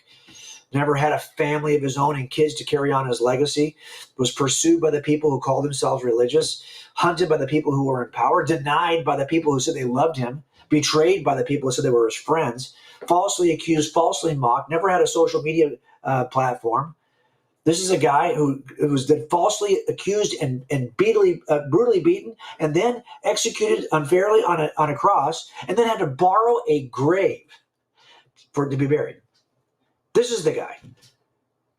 never had a family of his own and kids to carry on his legacy, was pursued by the people who called themselves religious, hunted by the people who were in power, denied by the people who said they loved him, betrayed by the people who said they were his friends, falsely accused, falsely mocked, never had a social media platform. This is a guy who was then falsely accused and brutally beaten and then executed unfairly on a cross and then had to borrow a grave for it to be buried. This is the guy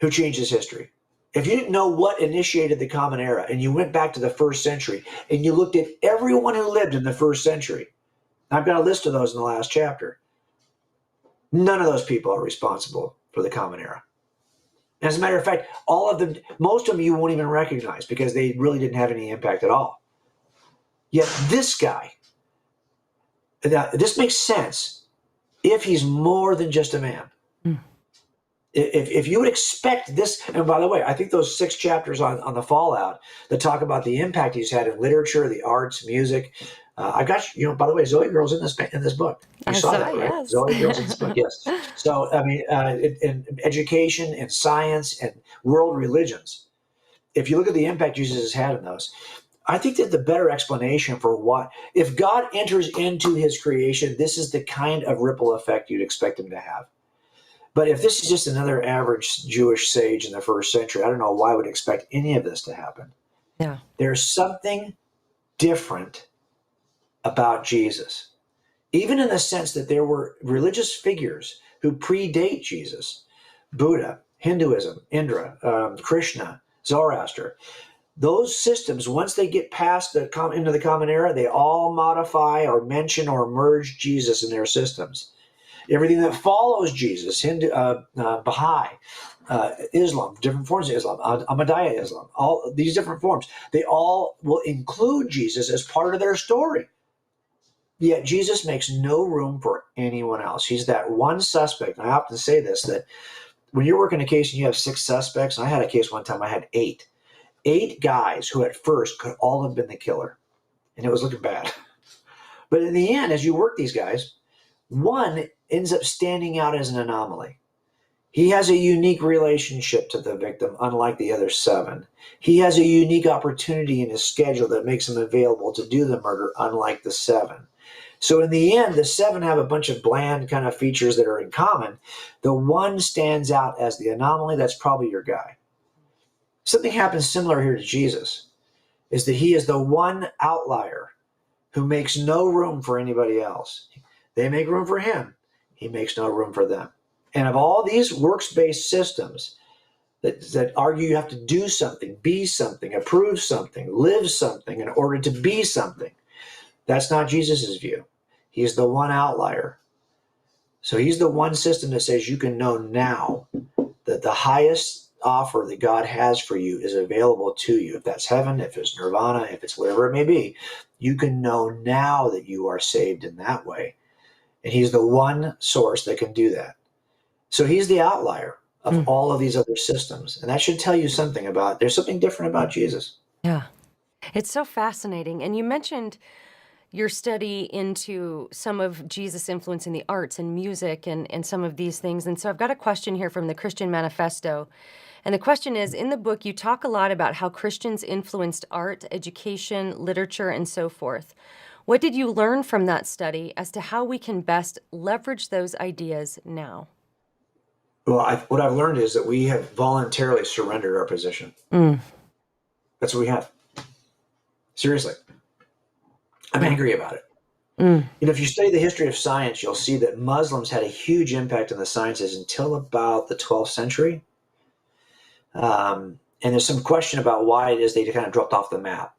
who changes history. If you didn't know what initiated the Common Era and you went back to the first century and you looked at everyone who lived in the first century, I've got a list of those in the last chapter. None of those people are responsible for the Common Era. As a matter of fact, all of them, most of them you won't even recognize because they really didn't have any impact at all. Yet this guy, now, this makes sense if he's more than just a man. If you would expect this, and by the way, I think those 6 chapters on the fallout that talk about the impact he's had in literature, the arts, music. I got by the way, Zoe Girl's in this book. You saw that, right? Yes. Zoe Girl's in this book, yes. So I mean, in education and science and world religions, if you look at the impact Jesus has had in those, I think that the better explanation for what, if God enters into his creation, this is the kind of ripple effect you'd expect him to have. But if this is just another average Jewish sage in the first century, I don't know why I would expect any of this to happen. Yeah. There's something different about Jesus, even in the sense that there were religious figures who predate Jesus, Buddha, Hinduism, Indra, Krishna, Zoroaster. Those systems, once they get past into the common era, they all modify or mention or merge Jesus in their systems. Everything that follows Jesus, Baha'i, Islam, different forms of Islam, Ahmadiyya Islam, all these different forms, they all will include Jesus as part of their story. Yet Jesus makes no room for anyone else. He's that one suspect. And I often say this, that when you're working a case and you have 6 suspects, and I had a case one time I had 8. 8 guys who at first could all have been the killer. And it was looking bad. But in the end, as you work these guys, one ends up standing out as an anomaly. He has a unique relationship to the victim, unlike the other 7. He has a unique opportunity in his schedule that makes him available to do the murder, unlike the 7. So in the end, the 7 have a bunch of bland kind of features that are in common. The one stands out as the anomaly. That's probably your guy. Something happens similar here to Jesus, is that he is the one outlier who makes no room for anybody else. They make room for him. He makes no room for them. And of all these works-based systems that argue you have to do something, be something, approve something, live something in order to be something, that's not Jesus's view. He's the one outlier. So he's the one system that says you can know now that the highest offer that God has for you is available to you. If that's heaven, if it's nirvana, if it's whatever it may be, you can know now that you are saved in that way. And he's the one source that can do that. So he's the outlier of all of these other systems. And that should tell you something about, there's something different about Jesus. Yeah. It's so fascinating. And you mentioned your study into some of Jesus' influence in the arts and music and some of these things. And so I've got a question here from the Christian Manifesto. And the question is, in the book, you talk a lot about how Christians influenced art, education, literature, and so forth. What did you learn from that study as to how we can best leverage those ideas now? Well, what I've learned is that we have voluntarily surrendered our position. That's what we have. Seriously. I'm angry about it. If you study the history of science, you'll see that Muslims had a huge impact on the sciences until about the 12th century. And there's some question about why it is they kind of dropped off the map.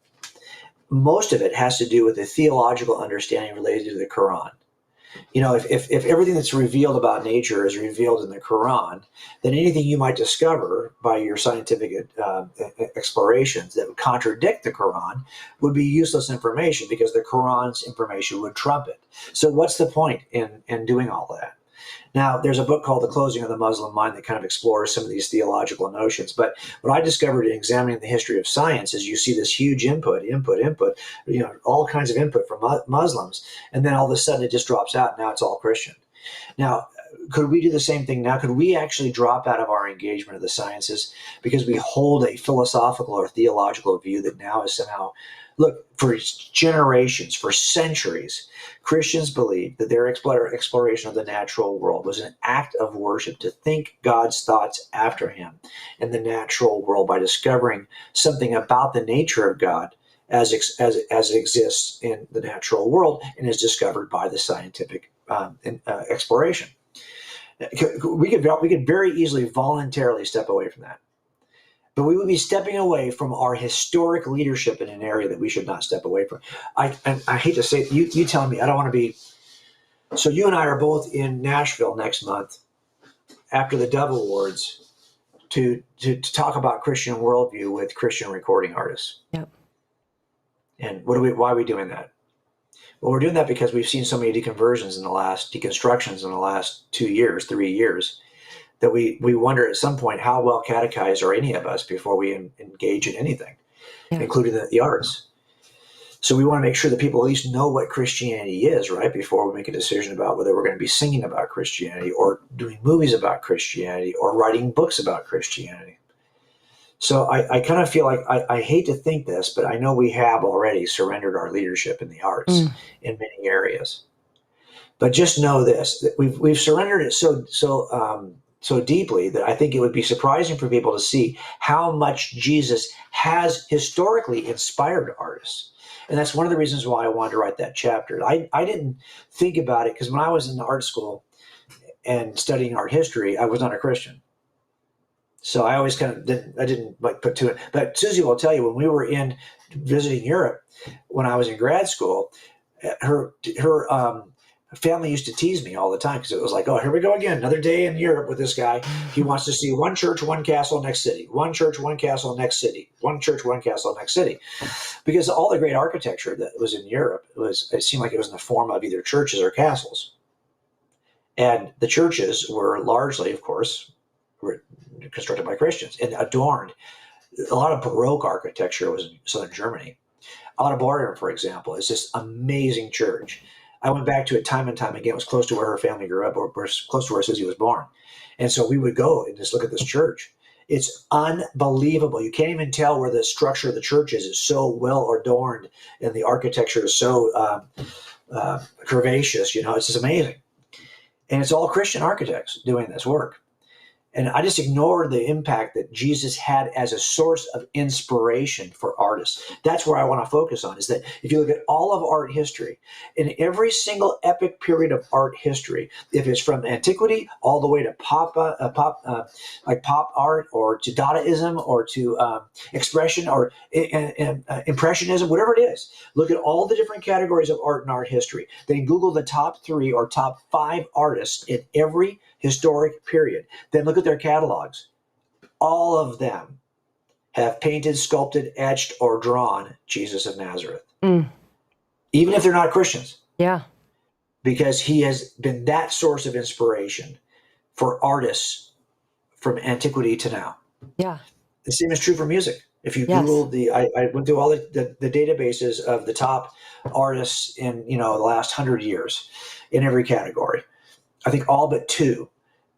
Most of it has to do with the theological understanding related to the Quran. If everything that's revealed about nature is revealed in the Quran, then anything you might discover by your scientific explorations that would contradict the Quran would be useless information, because the Quran's information would trump it. So what's the point in doing all that? Now, there's a book called The Closing of the Muslim Mind that kind of explores some of these theological notions. But what I discovered in examining the history of science is you see this huge input, all kinds of input from Muslims. And then all of a sudden it just drops out. Now it's all Christian. Now, could we do the same thing now? Could we actually drop out of our engagement of the sciences because we hold a philosophical or theological view that now is somehow, look, for generations, for centuries, Christians believed that their exploration of the natural world was an act of worship, to think God's thoughts after him in the natural world by discovering something about the nature of God as it exists in the natural world and is discovered by the scientific exploration. We could very easily voluntarily step away from that. But we would be stepping away from our historic leadership in an area that we should not step away from. I hate to say it, you telling me I don't want to be. So you and I are both in Nashville next month after the Dove Awards to talk about Christian worldview with Christian recording artists. Yep. And why are we doing that? Well, we're doing that because we've seen so many deconstructions in the last 2 years, 3 years, that we wonder at some point how well catechized are any of us before we engage in anything, including the arts. So we want to make sure that people at least know what Christianity is, right, before we make a decision about whether we're going to be singing about Christianity or doing movies about Christianity or writing books about Christianity. So I kind of feel like I hate to think this, but I know we have already surrendered our leadership in the arts in many areas. But just know this, that we've surrendered it so deeply that I think it would be surprising for people to see how much Jesus has historically inspired artists. And that's one of the reasons why I wanted to write that chapter. I didn't think about it because when I was in art school and studying art history, I was not a Christian. So I always kind of didn't like put two in. But Susie will tell you, when we were in visiting Europe, when I was in grad school, her family used to tease me all the time because it was like, oh, here we go again, another day in Europe with this guy. He wants to see one church, one castle, next city, one church, one castle, next city, one church, one castle, next city, because all the great architecture that was in Europe it seemed like it was in the form of either churches or castles, and the churches were largely, of course, were constructed by Christians and adorned. A lot of Baroque architecture was in southern Germany. Ottoborn, for example, is this amazing church. I went back to it time and time again. It was close to where her family grew up, or close to where Susie was born. And so we would go and just look at this church. It's unbelievable. You can't even tell where the structure of the church is. It's so well adorned, and the architecture is so curvaceous. It's just amazing. And it's all Christian architects doing this work. And I just ignored the impact that Jesus had as a source of inspiration for artists. That's where I want to focus on, is that if you look at all of art history, in every single epic period of art history, if it's from antiquity all the way to pop art, or to Dadaism, or to expression, or impressionism, whatever it is, look at all the different categories of art and art history. Then Google the top 3 or top 5 artists in every historic period. Then look at their catalogs. All of them have painted, sculpted, etched, or drawn Jesus of Nazareth. Even if they're not Christians. Yeah. Because he has been that source of inspiration for artists from antiquity to now. Yeah. The same is true for music. If you Yes. Google I went through all the databases of the top artists in the last 100 years in every category. I think all but 2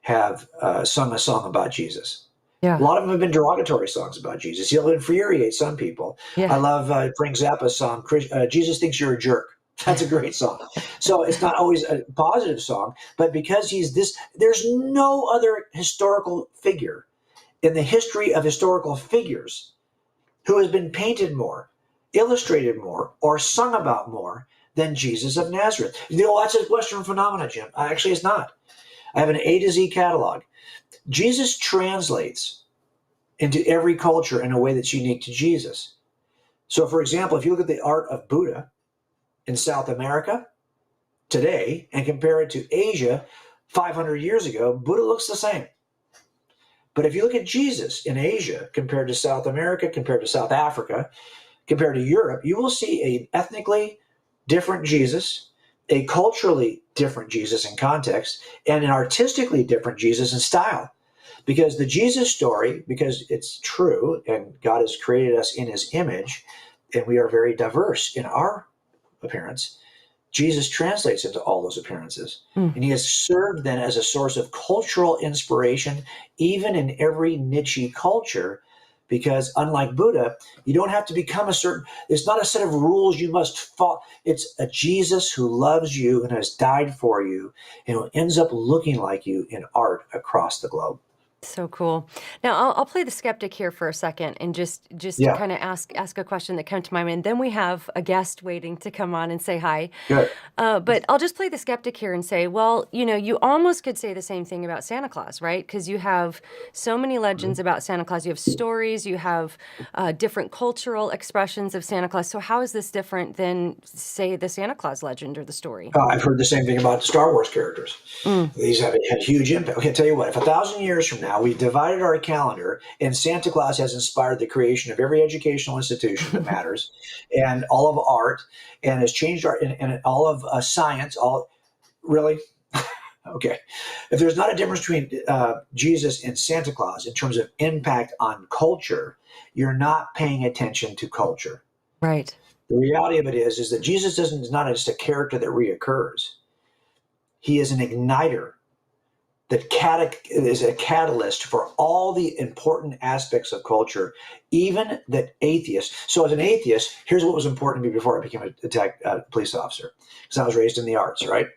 have sung a song about Jesus. Yeah. A lot of them have been derogatory songs about Jesus. He'll infuriate some people. Yeah. I love Frank Zappa's song, Jesus Thinks You're a Jerk. That's a great song. So it's not always a positive song, but because he's this, there's no other historical figure in the history of historical figures who has been painted more, illustrated more, or sung about more than Jesus of Nazareth. That's a Western phenomenon, Jim. Actually, it's not. I have an A to Z catalog. Jesus translates into every culture in a way that's unique to Jesus. So, for example, if you look at the art of Buddha in South America today and compare it to Asia 500 years ago, Buddha looks the same. But if you look at Jesus in Asia compared to South America, compared to South Africa, compared to Europe, you will see an ethnically different Jesus, a culturally different Jesus in context, and an artistically different Jesus in style. Because the Jesus story, because it's true, and God has created us in his image, and we are very diverse in our appearance, Jesus translates into all those appearances. And he has served then as a source of cultural inspiration, even in every niche culture, because unlike Buddha, you don't have to become it's not a set of rules you must follow. It's a Jesus who loves you and has died for you, and who ends up looking like you in art across the globe. So cool. Now I'll play the skeptic here for a second, and just to Yeah, kind of ask a question that came to my mind. Then we have a guest waiting to come on and say hi. good. But I'll just play the skeptic here and say, well, you almost could say the same thing about Santa Claus, right? Because you have so many legends about Santa Claus. You have stories. You have different cultural expressions of Santa Claus. So how is this different than, say, the Santa Claus legend or the story? I've heard the same thing about the Star Wars characters. These have had huge impact. Okay, I'll tell you what, if 1,000 years from now we divided our calendar and Santa Claus has inspired the creation of every educational institution that matters, and all of art, and has changed art, and all of science, really? Okay. If there's not a difference between Jesus and Santa Claus in terms of impact on culture, you're not paying attention to culture. Right. The reality of it is that Jesus is not just a character that reoccurs. He is an igniter that is a catalyst for all the important aspects of culture, even that atheists. So as an atheist, here's what was important to me before I became a police officer, because I was raised in the arts, right?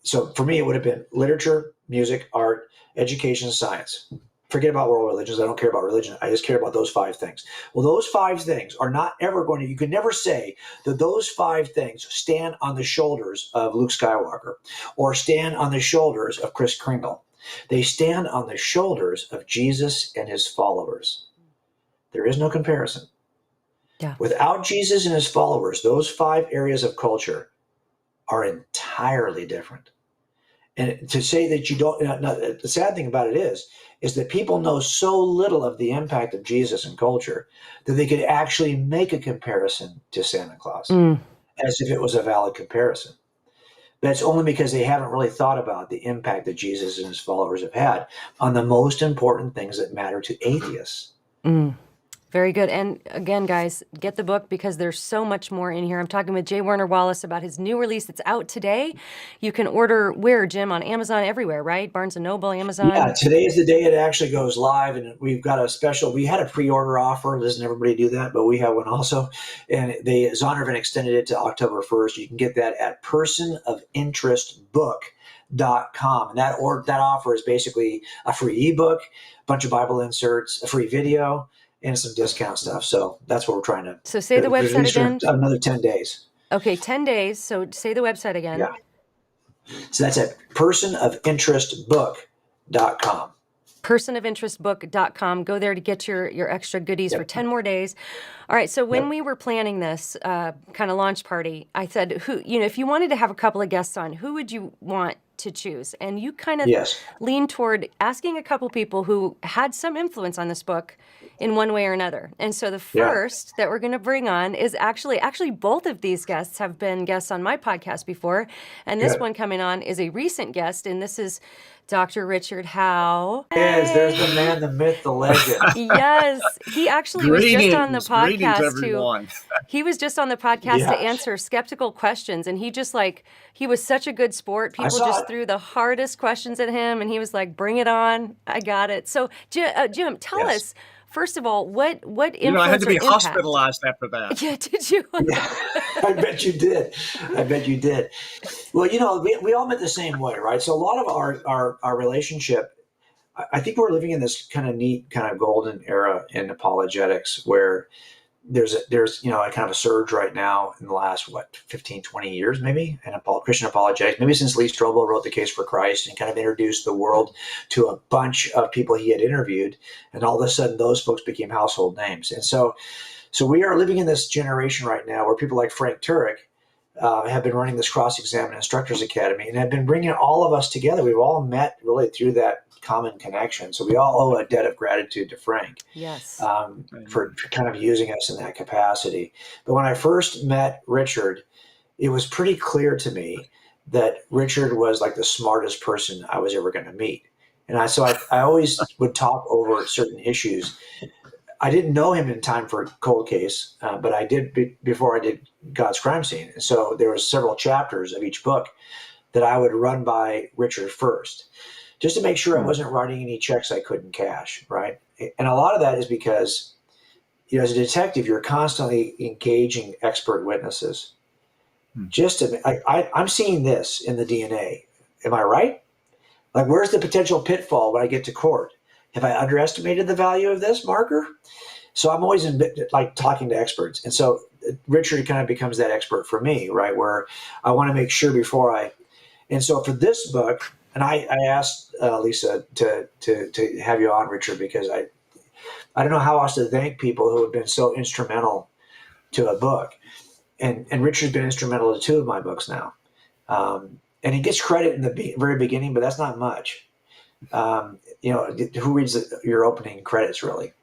So for me, it would have been literature, music, art, education, science. Forget about world religions. I don't care about religion. I just care about those 5 things. Well, those 5 things are not ever you can never say that those 5 things stand on the shoulders of Luke Skywalker or stand on the shoulders of Kris Kringle They stand on the shoulders of Jesus and his followers. There is no comparison. Yeah. Without Jesus and his followers, those 5 areas of culture are entirely different. And to say that you don't, the sad thing about it is that people know so little of the impact of Jesus in culture that they could actually make a comparison to Santa Claus as if it was a valid comparison. That's only because they haven't really thought about the impact that Jesus and his followers have had on the most important things that matter to atheists. Very good. And again, guys, get the book because there's so much more in here. I'm talking with J. Warner Wallace about his new release that's out today. You can order where, Jim? On Amazon, everywhere, right? Barnes & Noble, Amazon? Yeah, today is the day it actually goes live, and we've got a special. We had a pre-order offer. Doesn't everybody do that? But we have one also, and Zondervan extended it to October 1st. You can get that at personofinterestbook.com. And that offer is basically a free ebook, a bunch of Bible inserts, a free video, and some discount stuff. So that's what we're trying to. So say the website again. For another 10 days. Okay, 10 days. So say the website again. Yeah. So that's at personofinterestbook.com. Personofinterestbook.com. Go there to get your extra goodies for 10 more days. All right. So when we were planning this kind of launch party, I said, if you wanted to have a couple of guests on, who would you want to choose? And you kind of leaned toward asking a couple people who had some influence on this book in one way or another. And so the first that we're going to bring on is actually both of these guests have been guests on my podcast before. And this one coming on is a recent guest, and this is Dr. Richard Howe. Yes, there's the man, the myth, the legend. Yes, he actually was just on the podcast everyone. He was just on the podcast to answer skeptical questions, and he was such a good sport. People just threw the hardest questions at him, and he was like, "Bring it on, I got it." So, Jim, tell us. First of all, what influence I had to be impact? hospitalized after that. Yeah, did you? I bet you did. Well, we all met the same way, right? So a lot of our relationship, I think we're living in this kind of neat, kind of golden era in apologetics where there's a kind of a surge right now in the last 15, 20 years maybe in Christian apologetics, maybe since Lee Strobel wrote The Case for Christ and kind of introduced the world to a bunch of people he had interviewed, and all of a sudden those folks became household names. And so we are living in this generation right now where people like Frank Turek have been running this Cross-Examine Instructors Academy and have been bringing all of us together. We've all met really through that common connection. So we all owe a debt of gratitude to Frank for kind of using us in that capacity. But when I first met Richard, it was pretty clear to me that Richard was like the smartest person I was ever going to meet. And I always would talk over certain issues. I didn't know him in time for Cold Case, but I did before I did God's Crime Scene. And so there was several chapters of each book that I would run by Richard first, just to make sure I wasn't writing any checks I couldn't cash, right? And a lot of that is because, as a detective, you're constantly engaging expert witnesses. I'm seeing this in the DNA. Am I right? Like, where's the potential pitfall when I get to court? Have I underestimated the value of this marker? So I'm always talking to experts. And so Richard kind of becomes that expert for me, right? Where I want to make sure and so for this book, and I asked Lisa to have you on, Richard, because I don't know how else to thank people who have been so instrumental to a book. And Richard's been instrumental to 2 of my books now. And he gets credit in the very beginning, but that's not much. Who reads your opening credits, really?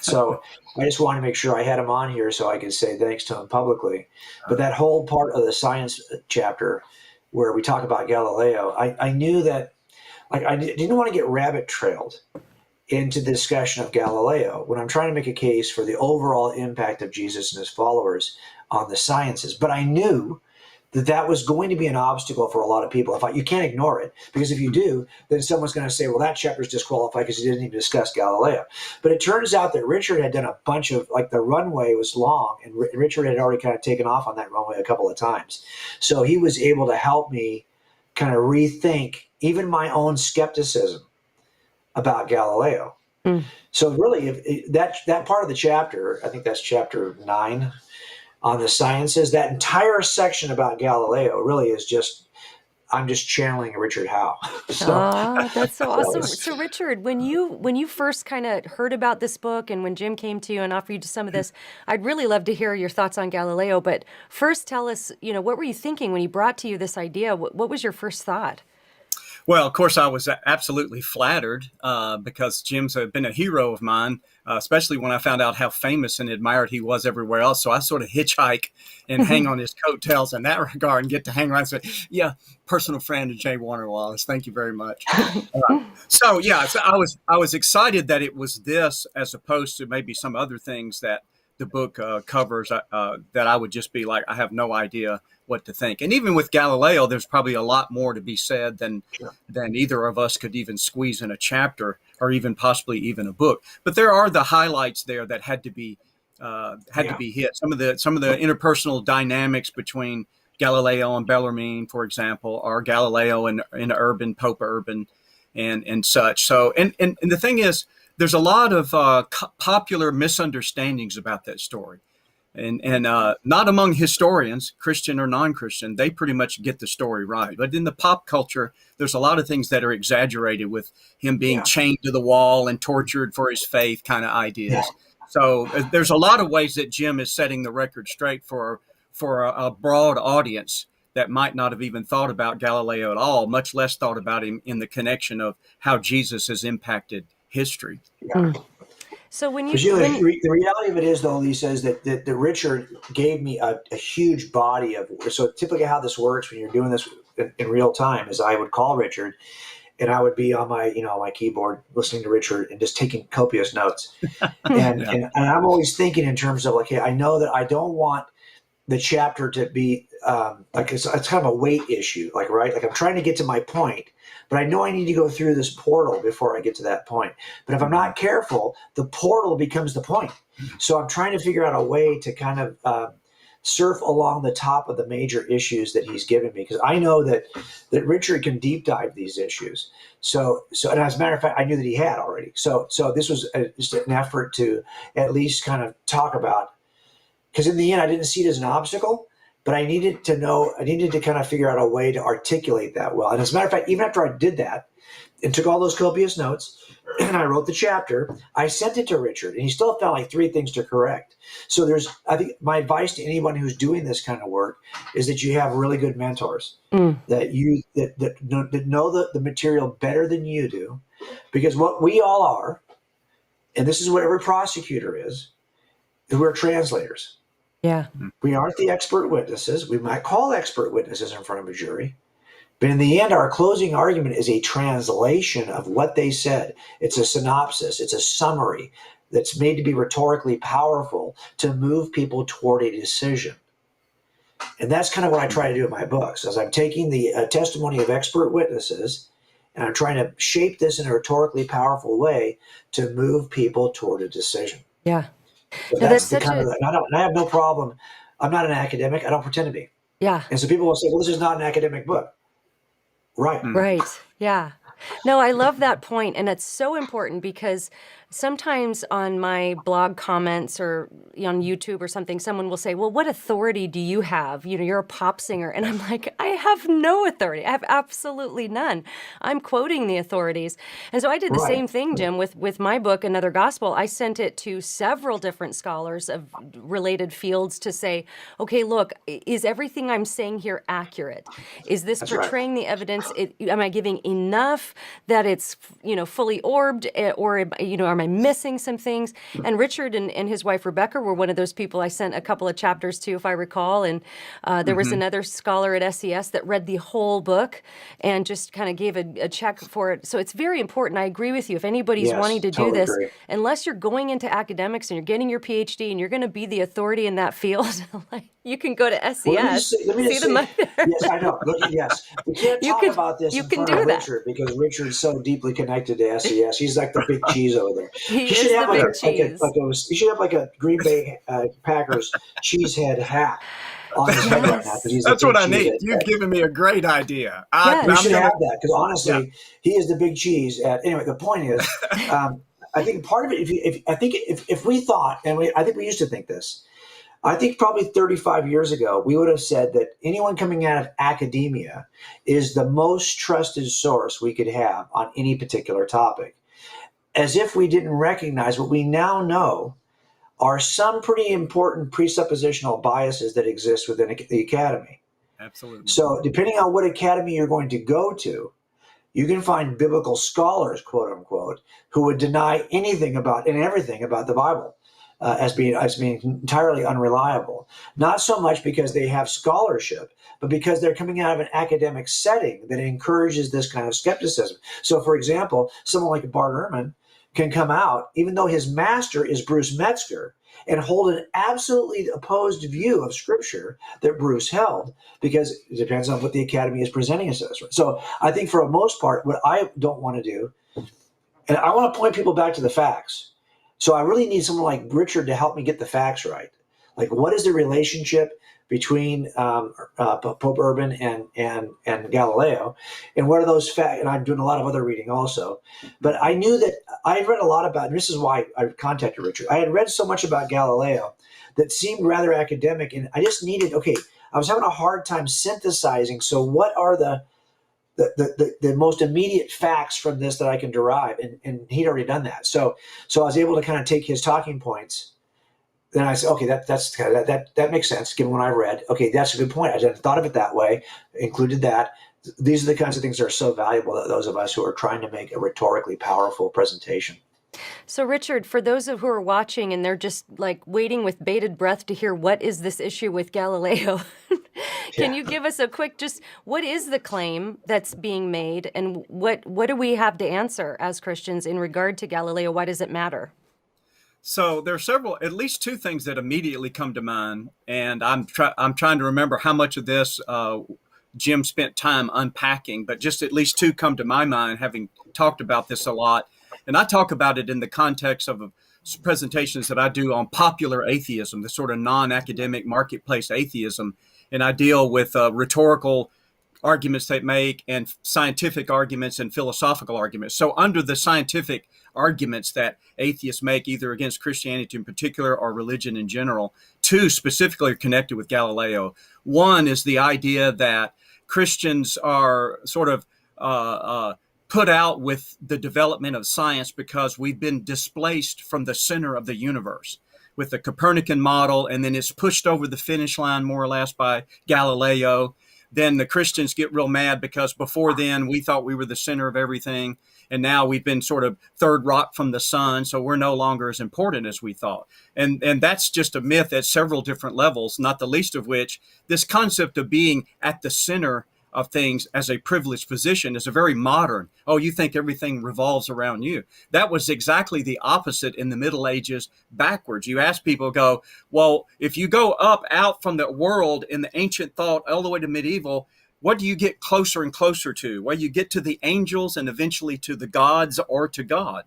So I just wanted to make sure I had him on here so I could say thanks to him publicly. But that whole part of the science chapter where we talk about Galileo, I knew that I didn't want to get rabbit trailed into the discussion of Galileo when I'm trying to make a case for the overall impact of Jesus and his followers on the sciences. But I knew that was going to be an obstacle for a lot of people. You can't ignore it, because if you do, then someone's going to say, well, that chapter's disqualified because he didn't even discuss Galileo. But it turns out that Richard had done a bunch of, the runway was long, and Richard had already kind of taken off on that runway a couple of times. So he was able to help me kind of rethink even my own skepticism about Galileo. So really, that part of the chapter, I think that's chapter 9, on the sciences, that entire section about Galileo really is just I'm just channeling Richard Howe. So, That's so awesome. it's- So Richard, when you first kind of heard about this book and when Jim came to you and offered you some of this, I'd really love to hear your thoughts on Galileo. But first, tell us, what were you thinking when he brought to you this idea? What was your first thought? Well, of course, I was absolutely flattered because Jim's been a hero of mine, especially when I found out how famous and admired he was everywhere else. So I sort of hitchhike and hang on his coattails in that regard and get to hang around and say, yeah, personal friend of J. Warner Wallace. Thank you very much. So I was excited that it was this as opposed to maybe some other things that the book covers that I would just be like, I have no idea what to think. And even with Galileo, there's probably a lot more to be said than either of us could even squeeze in a chapter or even possibly even a book. But there are the highlights there that had to be hit. Some of the interpersonal dynamics between Galileo and Bellarmine, for example, or Galileo and Urban, Pope Urban, and such. So and the thing is, there's a lot of popular misunderstandings about that story. And not among historians, Christian or non-Christian, they pretty much get the story right. But in the pop culture, there's a lot of things that are exaggerated with him being chained to the wall and tortured for his faith kind of ideas. Yeah. So there's a lot of ways that Jim is setting the record straight for a broad audience that might not have even thought about Galileo at all, much less thought about him in the connection of how Jesus has impacted history. Yeah. So the reality of it is, though, Lisa, is that Richard gave me a huge body of. So typically, how this works when you're doing this in real time is I would call Richard, and I would be on my my keyboard listening to Richard and just taking copious notes. And I'm always thinking in terms of like, hey, I know that I don't want the chapter to be like it's kind of a weight issue, like like I'm trying to get to my point. But I know I need to go through this portal before I get to that point. But if I'm not careful, the portal becomes the point. So I'm trying to figure out a way to kind of surf along the top of the major issues that he's given me, because I know that Richard can deep dive these issues. So and as a matter of fact, I knew that he had already. So this was just an effort to at least kind of talk about, because in the end, I didn't see it as an obstacle. But I needed to kind of figure out a way to articulate that well. And as a matter of fact, even after I did that and took all those copious notes and I wrote the chapter, I sent it to Richard and he still found like 3 things to correct. So I think my advice to anyone who's doing this kind of work is that you have really good mentors that know the material better than you do, because what we all are, and this is what every prosecutor is we're translators. Yeah. We aren't the expert witnesses. We might call expert witnesses in front of a jury. But in the end, our closing argument is a translation of what they said. It's a synopsis. It's a summary that's made to be rhetorically powerful to move people toward a decision. And that's kind of what I try to do in my books, as I'm taking the testimony of expert witnesses and I'm trying to shape this in a rhetorically powerful way to move people toward a decision. Yeah. So that's the kind of, and I have no problem. I'm not an academic. I don't pretend to be. Yeah. And so people will say, well, this is not an academic book. Right. Right. Yeah. No, I love that point, and it's so important because sometimes on my blog comments or on YouTube or something, someone will say, well, what authority do you have? You're a pop singer. And I'm like, I have no authority. I have absolutely none. I'm quoting the authorities. And so I did the same thing, Jim, with my book, Another Gospel. I sent it to several different scholars of related fields to say, okay, look, is everything I'm saying here accurate? Is this portraying the evidence? Am I giving enough that it's, fully orbed, or, am I missing some things? And Richard and his wife Rebecca were one of those people I sent a couple of chapters to, if I recall. And there was another scholar at SES that read the whole book and just kind of gave a check for it. So it's very important. I agree with you. If anybody's wanting to do this, unless you're going into academics and you're getting your PhD and you're going to be the authority in that field, you can go to SES. Let me see them up there. Yes, I know. Yes. We can't talk about this in front of Richard because Richard's so deeply connected to SES. He's like the big cheese over there. He should have he should have like a Green Bay Packers cheesehead hat on his head right now. That's what I need. You've given me a great idea. You should have that, because honestly, he is the big cheese. Anyway, the point is, I think part of it, if we thought, and I think we used to think this, I think probably 35 years ago, we would have said that anyone coming out of academia is the most trusted source we could have on any particular topic, as if we didn't recognize what we now know are some pretty important presuppositional biases that exist within the academy. Absolutely. So, depending on what academy you're going to go to, you can find biblical scholars, quote unquote, who would deny anything about and everything about the Bible as being entirely unreliable. Not so much because they have scholarship, but because they're coming out of an academic setting that encourages this kind of skepticism. So, for example, someone like Bart Ehrman can come out, even though his master is Bruce Metzger, and hold an absolutely opposed view of Scripture that Bruce held, because it depends on what the Academy is presenting us as. So I think for the most part, what I don't want to do, and I want to point people back to the facts. So I really need someone like Richard to help me get the facts right. Like, what is the relationship between Pope Urban and Galileo, and what are those facts? And I'm doing a lot of other reading also, but I knew that I had read a lot about, and this is why I contacted Richard. I had read so much about Galileo that seemed rather academic, and I just needed, okay, I was having a hard time synthesizing. So what are the most immediate facts from this that I can derive? And he'd already done that. So I was able to kind of take his talking points. Then I said, okay, that makes sense given what I read. Okay, that's a good point. I hadn't thought of it that way. Included that. These are the kinds of things that are so valuable to those of us who are trying to make a rhetorically powerful presentation. So, Richard, for those who are watching and they're just like waiting with bated breath to hear what is this issue with Galileo, can you give us a quick, just what is the claim that's being made, and what do we have to answer as Christians in regard to Galileo? Why does it matter? So there are at least two things that immediately come to mind, and I'm trying to remember how much of this Jim spent time unpacking, but just at least two come to my mind, having talked about this a lot. And I talk about it in the context of presentations that I do on popular atheism, the sort of non-academic marketplace atheism, and I deal with rhetorical arguments they make and scientific arguments and philosophical arguments. So under the scientific arguments that atheists make, either against Christianity in particular or religion in general, two specifically are connected with Galileo. One is the idea that Christians are sort of put out with the development of science because we've been displaced from the center of the universe with the Copernican model, and then it's pushed over the finish line more or less by Galileo. Then the Christians get real mad because before then we thought we were the center of everything, and now we've been sort of third rock from the sun, so we're no longer as important as we thought. And that's just a myth at several different levels, not the least of which this concept of being at the center of things as a privileged position is a very modern, oh, you think everything revolves around you. That was exactly the opposite in the Middle Ages backwards. You ask people, go, well, if you go up out from the world in the ancient thought all the way to medieval, what do you get closer and closer to? Well, you get to the angels and eventually to the gods or to God.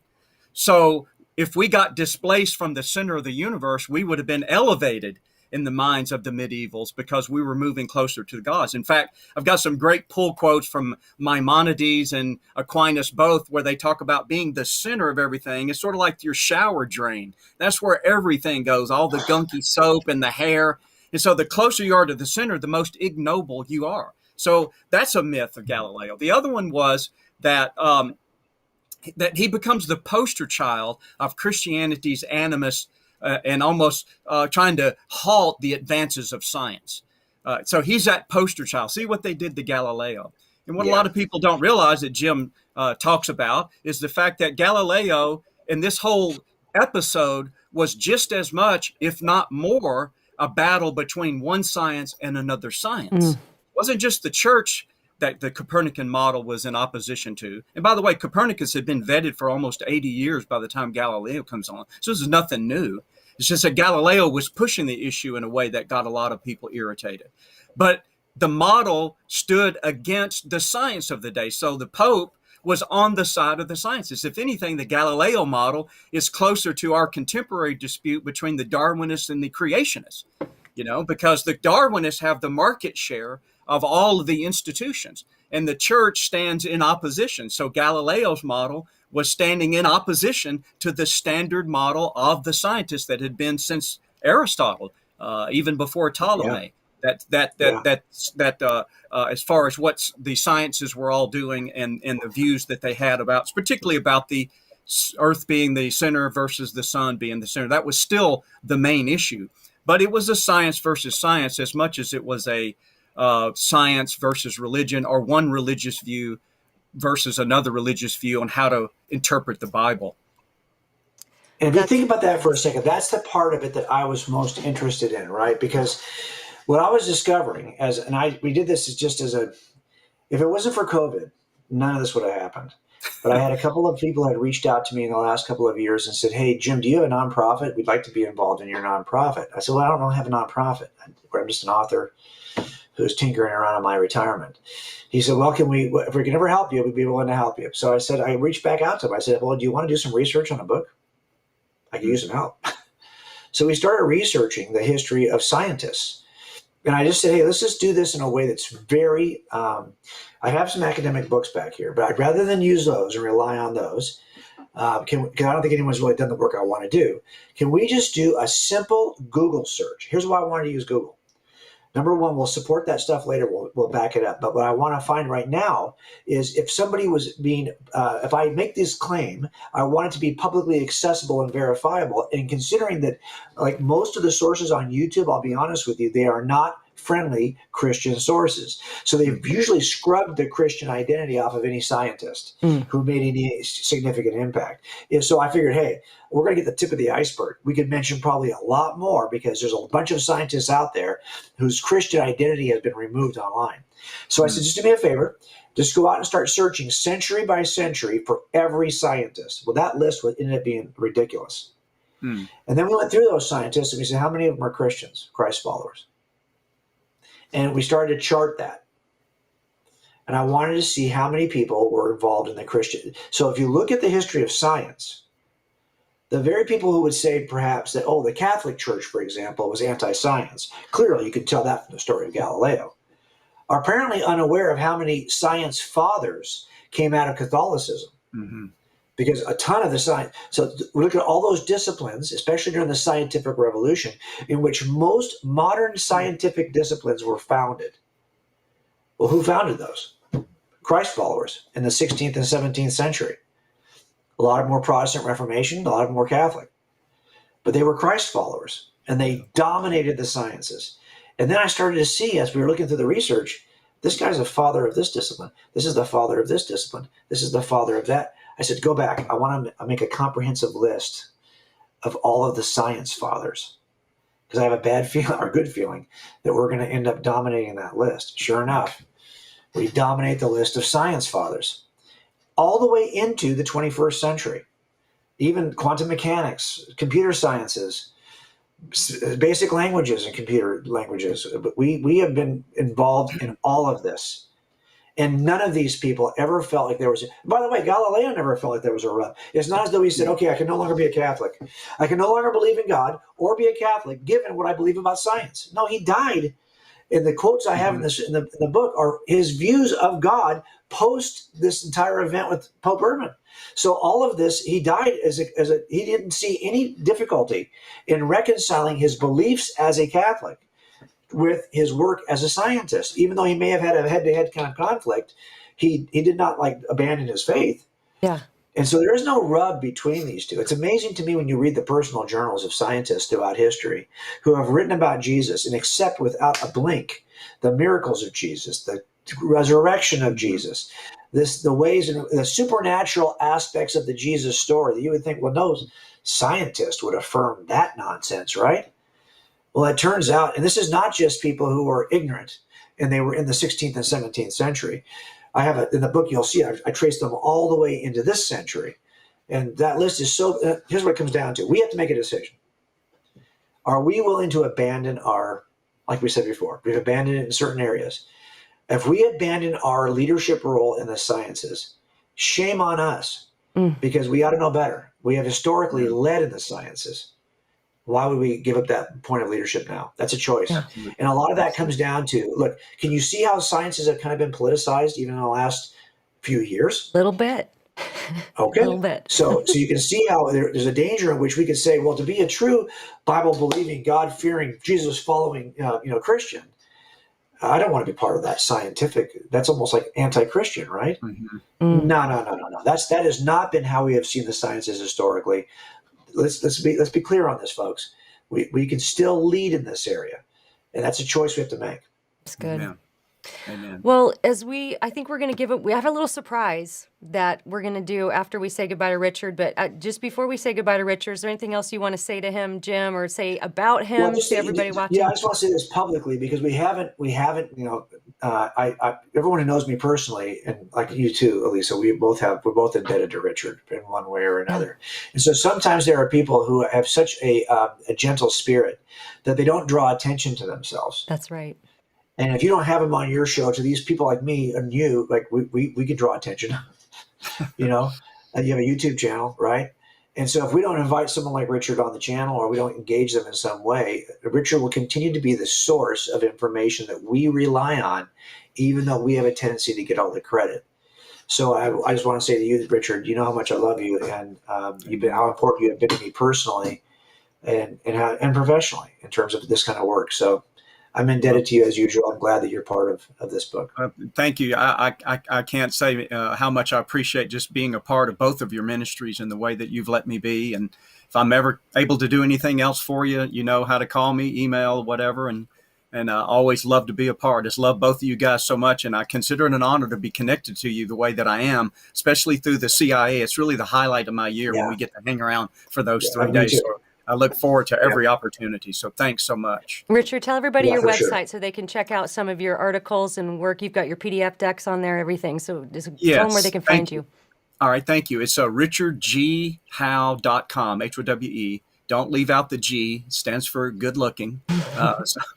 So if we got displaced from the center of the universe, we would have been elevated in the minds of the medievals because we were moving closer to the gods. In fact, I've got some great pull quotes from Maimonides and Aquinas both, where they talk about being the center of everything. It's sort of like your shower drain. That's where everything goes, all the gunky soap and the hair. And so the closer you are to the center, the most ignoble you are. So that's a myth of Galileo. The other one was that that he becomes the poster child of Christianity's animus and almost trying to halt the advances of science. So he's that poster child. See what they did to Galileo. And what a lot of people don't realize that Jim talks about is the fact that Galileo in this whole episode was just as much, if not more, a battle between one science and another science. It wasn't just the church that the Copernican model was in opposition to. And by the way, Copernicus had been vetted for almost 80 years by the time Galileo comes on. So this is nothing new. It's just that Galileo was pushing the issue in a way that got a lot of people irritated. But the model stood against the science of the day. So the Pope was on the side of the sciences. If anything, the Galileo model is closer to our contemporary dispute between the Darwinists and the creationists, because the Darwinists have the market share of all of the institutions, and the church stands in opposition. So Galileo's model was standing in opposition to the standard model of the scientists that had been since Aristotle even before Ptolemy. As far as what the sciences were all doing and the views that they had about, particularly about the Earth being the center versus the sun being the center, that was still the main issue. But it was a science versus science as much as it was a science versus religion, or one religious view versus another religious view on how to interpret the Bible. And if you think about that for a second, that's the part of it that I was most interested in, right? Because what I was discovering we did this just as if it wasn't for COVID, none of this would have happened. But I had a couple of people had reached out to me in the last couple of years and said, "Hey, Jim, do you have a nonprofit? We'd like to be involved in your nonprofit." I said, "Well, I don't really have a nonprofit. I'm just an author who's tinkering around in my retirement." He said, "Well, if we can ever help you, we'd be willing to help you." So I reached back out to him. I said, "Well, do you want to do some research on a book? I could use some help." So we started researching the history of scientists. And I just said, "Hey, let's just do this in a way that's very, I have some academic books back here, but rather than use those and rely on those, because I don't think anyone's really done the work I want to do, can we just do a simple Google search?" Here's why I wanted to use Google. Number one, we'll support that stuff later. We'll back it up. But what I want to find right now is if somebody was if I make this claim, I want it to be publicly accessible and verifiable. And considering that, like most of the sources on YouTube, I'll be honest with you, they are not friendly Christian sources. So they've usually scrubbed the Christian identity off of any scientist who made any significant impact. And so I figured, hey, we're going to get the tip of the iceberg. We could mention probably a lot more because there's a bunch of scientists out there whose Christian identity has been removed online. So I said, just do me a favor. Just go out and start searching century by century for every scientist. Well, that list would end up being ridiculous. And then we went through those scientists and we said, how many of them are Christians, Christ followers? And we started to chart that. And I wanted to see how many people were involved in the Christian. So if you look at the history of science, the very people who would say perhaps that, the Catholic Church, for example, was anti-science, clearly you could tell that from the story of Galileo, are apparently unaware of how many science fathers came out of Catholicism. Because a ton of the science, so we look at all those disciplines, especially during the scientific revolution, in which most modern scientific disciplines were founded. Well, who founded those? Christ followers in the 16th and 17th century. A lot of them were Protestant Reformation, a lot of them were Catholic. But they were Christ followers, and they dominated the sciences. And then I started to see, as we were looking through the research, this guy's a father of this discipline. This is the father of this discipline. This is the father of that. I said, go back. I want to make a comprehensive list of all of the science fathers, because I have a bad feeling or good feeling that we're going to end up dominating that list. Sure enough, we dominate the list of science fathers all the way into the 21st century, even quantum mechanics, computer sciences, basic languages and computer languages. We have been involved in all of this. And none of these people ever felt like there was, by the way, Galileo never felt like there was a rub. It's not as though he said, okay, I can no longer be a Catholic. I can no longer believe in God or be a Catholic, given what I believe about science. No, he died. And the quotes I have in the book are his views of God post this entire event with Pope Urban. So all of this, he died he didn't see any difficulty in reconciling his beliefs as a Catholic with his work as a scientist. Even though he may have had a head-to-head kind of conflict, he did not abandon his faith. Yeah. And so there is no rub between these two. It's amazing to me when you read the personal journals of scientists throughout history who have written about Jesus and accept without a blink the miracles of Jesus, the resurrection of Jesus, the ways and the supernatural aspects of the Jesus story that you would think, well, no scientist would affirm that nonsense, right? Well, it turns out, and this is not just people who were ignorant, and they were in the 16th and 17th century. I have in the book, you'll see, I traced them all the way into this century. And that list is here's what it comes down to. We have to make a decision. Are we willing to abandon like we said before, we've abandoned it in certain areas. If we abandon our leadership role in the sciences, shame on us, because we ought to know better. We have historically led in the sciences. Why would we give up that point of leadership now? That's a choice. Yeah. And a lot of that comes down to, look, can you see how sciences have kind of been politicized even in the last few years? Little bit. A Okay. little bit. So you can see how there's a danger in which we could say, well, to be a true Bible believing, God fearing, Jesus following, Christian, I don't want to be part of that scientific. That's almost like anti-Christian, right? Mhm. Mm, No, no, no, no, no. That has not been how we have seen the sciences historically. Let's be clear on this, folks. We can still lead in this area, and that's a choice we have to make. it's good. Amen. Amen. Well, I think we're going to we have a little surprise that we're going to do after we say goodbye to Richard. But just before we say goodbye to Richard, is there anything else you want to say to him, Jim, or say about Well, him just to everybody yeah, I watching? just want to say this publicly because we haven't, everyone who knows me personally, and like you too, Alisa, we're both indebted to Richard in one way or Yeah, another. And so sometimes there are people who have such a gentle spirit that they don't draw attention to themselves. that's right. And if you don't have them on your show, to these people like me and you, like we can draw attention. you know, you have a YouTube channel, right? And so if we don't invite someone like Richard on the channel or we don't engage them in some way, Richard will continue to be the source of information that we rely on, even though we have a tendency to get all the credit. So I just want to say to you, Richard, you know how much I love you, and how important you have been to me personally and professionally in terms of this kind of work. So I'm indebted to you as usual. I'm glad that you're part of this book. Thank you. I can't say how much I appreciate just being a part of both of your ministries and the way that you've let me be. And if I'm ever able to do anything else for you, you know how to call me, email, whatever. And I always love to be a part. I just love both of you guys so much. And I consider it an honor to be connected to you the way that I am, especially through the CIA. It's really the highlight of my year when Yeah, we get to hang around for those yeah, 3 me days. too. So I look forward to Yeah, every opportunity. So thanks so much. Richard, tell everybody yeah, your for sure. website so they can check out some of your articles and work. You've got your PDF decks on there, everything. So just tell them where they Yes. can find Thank you. you. All right, thank you. It's richardghowe.com, HOWE. Don't leave out the G. It stands for good looking.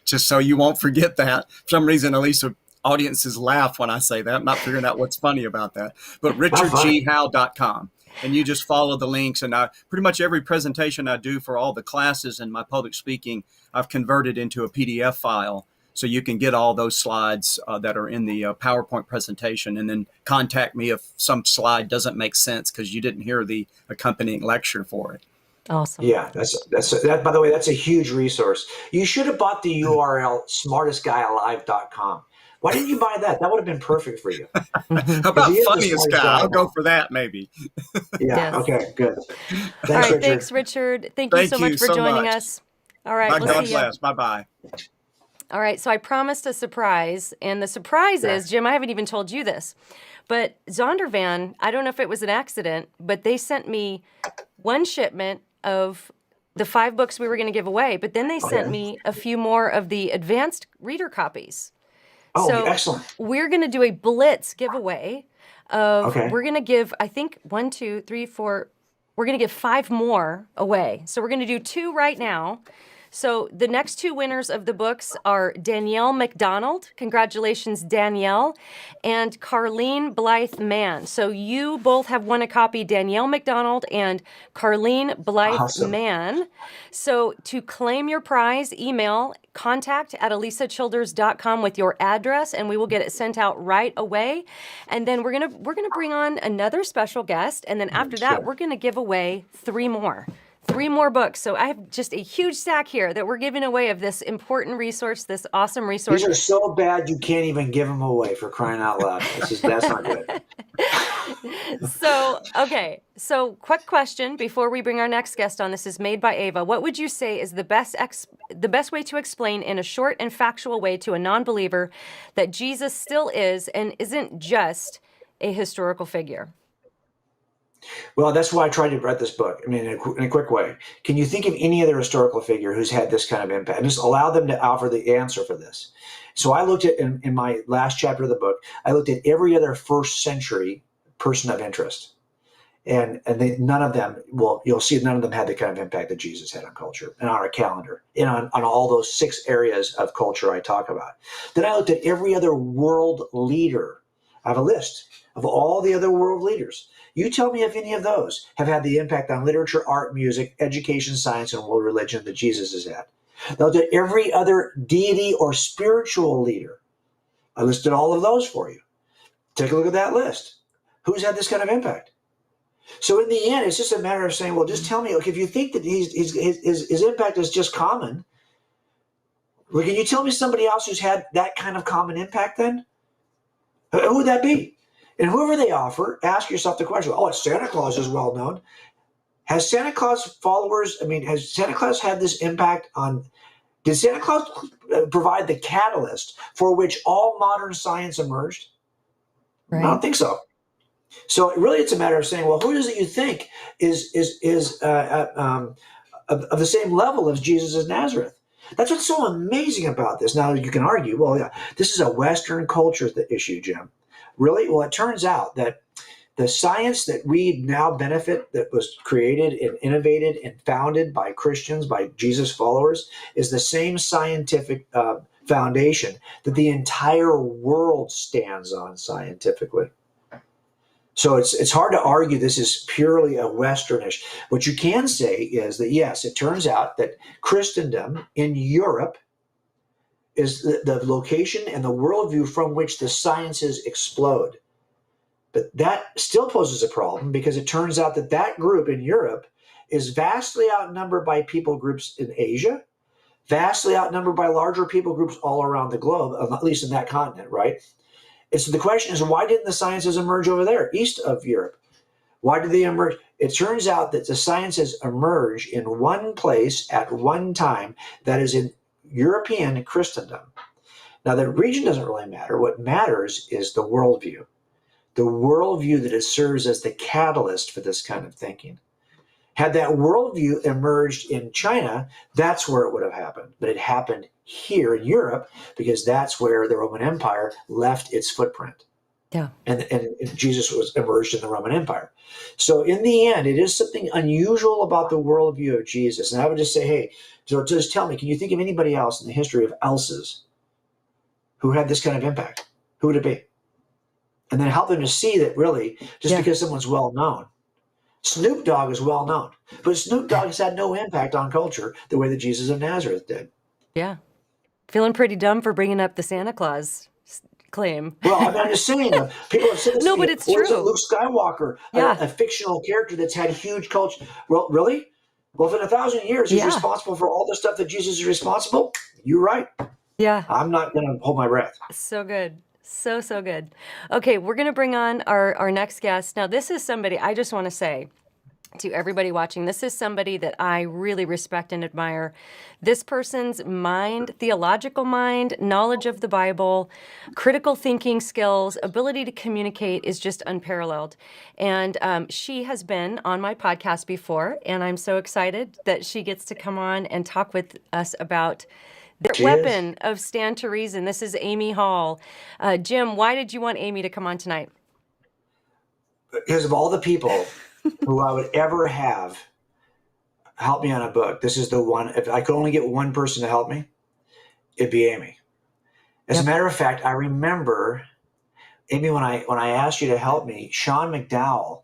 Just so you won't forget that. For some reason, Alisa, audiences laugh when I say that. I'm not figuring out what's funny about that. But Not funny. richardghowe.com. And you just follow the links. And pretty much every presentation I do for all the classes and my public speaking, I've converted into a PDF file. So you can get all those slides that are in the PowerPoint presentation, and then contact me if some slide doesn't make sense because you didn't hear the accompanying lecture for it. Awesome. Yeah, that. By the way, that's a huge resource. You should have bought the URL smartestguyalive.com. Why didn't you buy that? That would have been perfect for you Mhm. How because about he is the funniest smartest guy? guy I'll go alive. for that maybe. Yeah. Yes. Okay. Good. All Thanks, right. Richard. Thanks, Richard. Thank you so Thank much you for so joining much. us. All right. Bye. We'll God see you. bless. Bye bye. All right. So I promised a surprise, and the surprise Okay. is, Jim, I haven't even told you this, but Zondervan, I don't know if it was an accident, but they sent me one shipment of the 5 books we were going to give away, but then they sent Okay. me a few more of the advanced reader copies. Oh, So excellent. we're going to do a blitz giveaway Okay. we're going to give, I think, 1, 2, 3, 4, we're going to give 5 more away. So we're going to do 2 right now. So the next 2 winners of the books are Danielle McDonald. Congratulations, Danielle. And Carlene Blythe Mann. So you both have won a copy, Danielle McDonald and Carlene Blythe Awesome. Mann. So to claim your prize, email contact@alisachilders.com with your address, and we will get it sent out right away. And then we're gonna bring on another special guest, and then after that, Good. we're gonna give away 3 more. 3 more books. So I have just a huge stack here that we're giving away of this important resource, this awesome resource. These are so bad you can't even give them away, for crying out loud. That's not good. So, okay. So, quick question before we bring our next guest on. This is made by Ava. What would you say is the best way to explain in a short and factual way to a non-believer that Jesus still is and isn't just a historical figure? Well, that's why I tried to write this book. I mean, in a quick way. Can you think of any other historical figure who's had this kind of impact? And just allow them to offer the answer for this. So I looked at, in my last chapter of the book, I looked at every other first century person of interest. And none of them, well, you'll see none of them had the kind of impact that Jesus had on culture and on our calendar and on all those 6 areas of culture I talk about. Then I looked at every other world leader. I have a list of all the other world leaders. You tell me if any of those have had the impact on literature, art, music, education, science, and world religion that Jesus has had. I looked at every other deity or spiritual leader. I listed all of those for you. Take a look at that list. Who's had this kind of impact? So in the end, it's just a matter of saying, well, just tell me, okay, if you think that his impact is just common, well, can you tell me somebody else who's had that kind of common impact then? Who would that be? And whoever they offer, ask yourself the question, oh, Santa Claus is well known. Has Santa Claus followers, has Santa Claus had this impact on, did Santa Claus provide the catalyst for which all modern science emerged? Right. I don't think so. So really, it's a matter of saying, well, who is it you think is of the same level as Jesus of Nazareth? That's what's so amazing about this. Now you can argue, well, yeah, this is a Western culture issue, Jim. Really? Well, it turns out that the science that we now benefit, that was created and innovated and founded by Christians, by Jesus followers, is the same scientific foundation that the entire world stands on scientifically. So it's hard to argue this is purely a Westernish. What you can say is that, yes, it turns out that Christendom in Europe is the location and the worldview from which the sciences explode. But that still poses a problem, because it turns out that that group in Europe is vastly outnumbered by people groups in Asia, vastly outnumbered by larger people groups all around the globe, at least in that continent, right? And so the question is, why didn't the sciences emerge over there, east of Europe? Why did they emerge? It turns out that the sciences emerge in one place at one time, that is in European Christendom. Now, the region doesn't really matter. What matters is the worldview that it serves as the catalyst for this kind of thinking. Had that worldview emerged in China, that's where it would have happened. But it happened here in Europe, because that's where the Roman Empire left its footprint. Yeah. And Jesus was emerged in the Roman Empire. So in the end, it is something unusual about the worldview of Jesus. And I would just say, hey, so just tell me, can you think of anybody else in the history of Alisas who had this kind of impact? Who would it be? And then help them to see that really, just because someone's well known. Snoop Dogg is well known, but Snoop Dogg has had no impact on culture the way that Jesus of Nazareth did. Yeah. Feeling pretty dumb for bringing up the Santa Claus claim. Well, I'm just saying, people have said this. No, but it's true. Luke Skywalker, a fictional character that's had huge culture. Well, really? Well, if in 1,000 years he's responsible for all the stuff that Jesus is responsible, you're right. Yeah. I'm not going to hold my breath. So good. So good. Okay, we're going to bring on our next guest. Now, this is somebody, I just want to say to everybody watching, this is somebody that I really respect and admire. This person's mind, theological mind, knowledge of the Bible, critical thinking skills, ability to communicate is just unparalleled. And she has been on my podcast before, and I'm so excited that she gets to come on and talk with us about the weapon of stand to reason. This is Amy Hall. Jim, why did you want Amy to come on tonight? Because of all the people who I would ever have help me on a book, this is the one. If I could only get one person to help me, it'd be Amy. As a matter of fact, I remember, Amy, when I asked you to help me, Sean McDowell,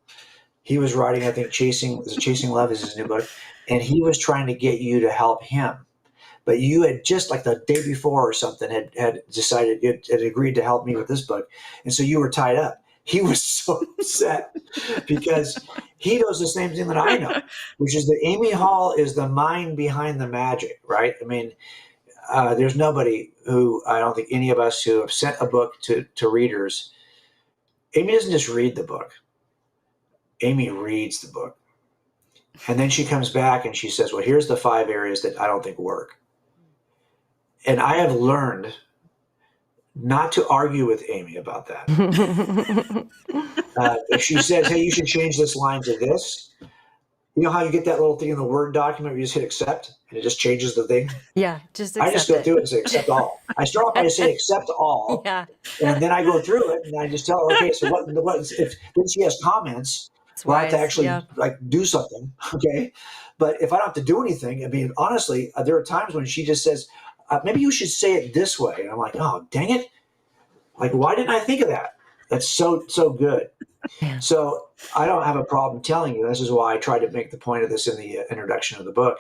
he was writing, I think, Chasing Love is his new book, and he was trying to get you to help him. But you had just like the day before or something had decided, had agreed to help me with this book. And so you were tied up. He was so upset because he knows the same thing that I know, which is that Amy Hall is the mind behind the magic, right? I mean, there's nobody who, I don't think any of us who have sent a book to readers. Amy doesn't just read the book. Amy reads the book. And then she comes back and she says, well, here's the 5 areas that I don't think work. And I have learned not to argue with Amy about that. If she says, hey, you should change this line to this, you know how you get that little thing in the Word document where you just hit accept and it just changes the thing? Yeah, just accept I just go through it and say accept all. I start off by saying accept all. Yeah. And then I go through it and I just tell her, okay, so what if then she has comments, well, I have to actually like do something, okay? But if I don't have to do anything, I mean, honestly, there are times when she just says, maybe you should say it this way. And I'm like, oh, dang it. Like, why didn't I think of that? That's so good. Yeah. So I don't have a problem telling you. This is why I tried to make the point of this in the introduction of the book,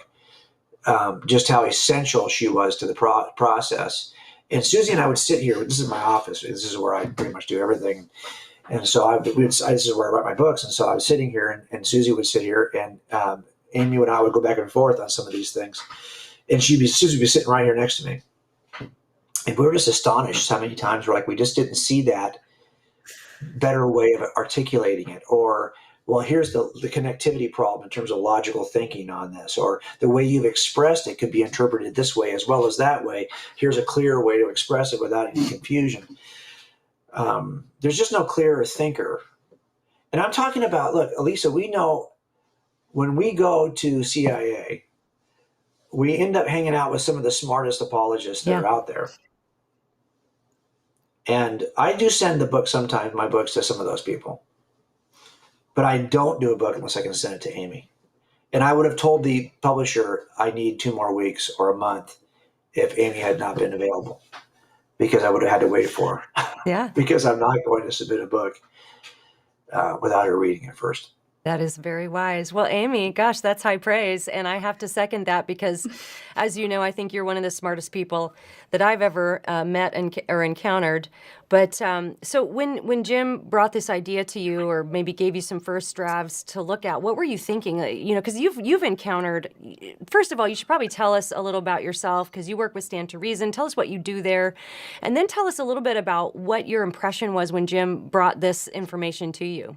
just how essential she was to the process. And Susie and I would sit here. This is my office. This is where I pretty much do everything. And so this is where I write my books. And so I was sitting here, and Susie would sit here, and Amy and I would go back and forth on some of these things. And Susie would be sitting right here next to me. And we were just astonished how many times we just didn't see that better way of articulating it. Or, well, here's the connectivity problem in terms of logical thinking on this. Or the way you've expressed it could be interpreted this way as well as that way. Here's a clearer way to express it without any confusion. There's just no clearer thinker. And I'm talking about, look, Alisa, we know when we go to CIA, we end up hanging out with some of the smartest apologists that are out there. And I do send sometimes my books to some of those people. But I don't do a book unless I can send it to Amy. And I would have told the publisher I need 2 more weeks or a month if Amy had not been available, because I would have had to wait for her. Yeah. Because I'm not going to submit a book without her reading it first. That is very wise. Well, Amy, gosh, that's high praise. And I have to second that because, as you know, I think you're one of the smartest people that I've ever met or encountered. But so when Jim brought this idea to you, or maybe gave you some first drafts to look at, what were you thinking? Because you've encountered, first of all, you should probably tell us a little about yourself, because you work with Stand to Reason. Tell us what you do there. And then tell us a little bit about what your impression was when Jim brought this information to you.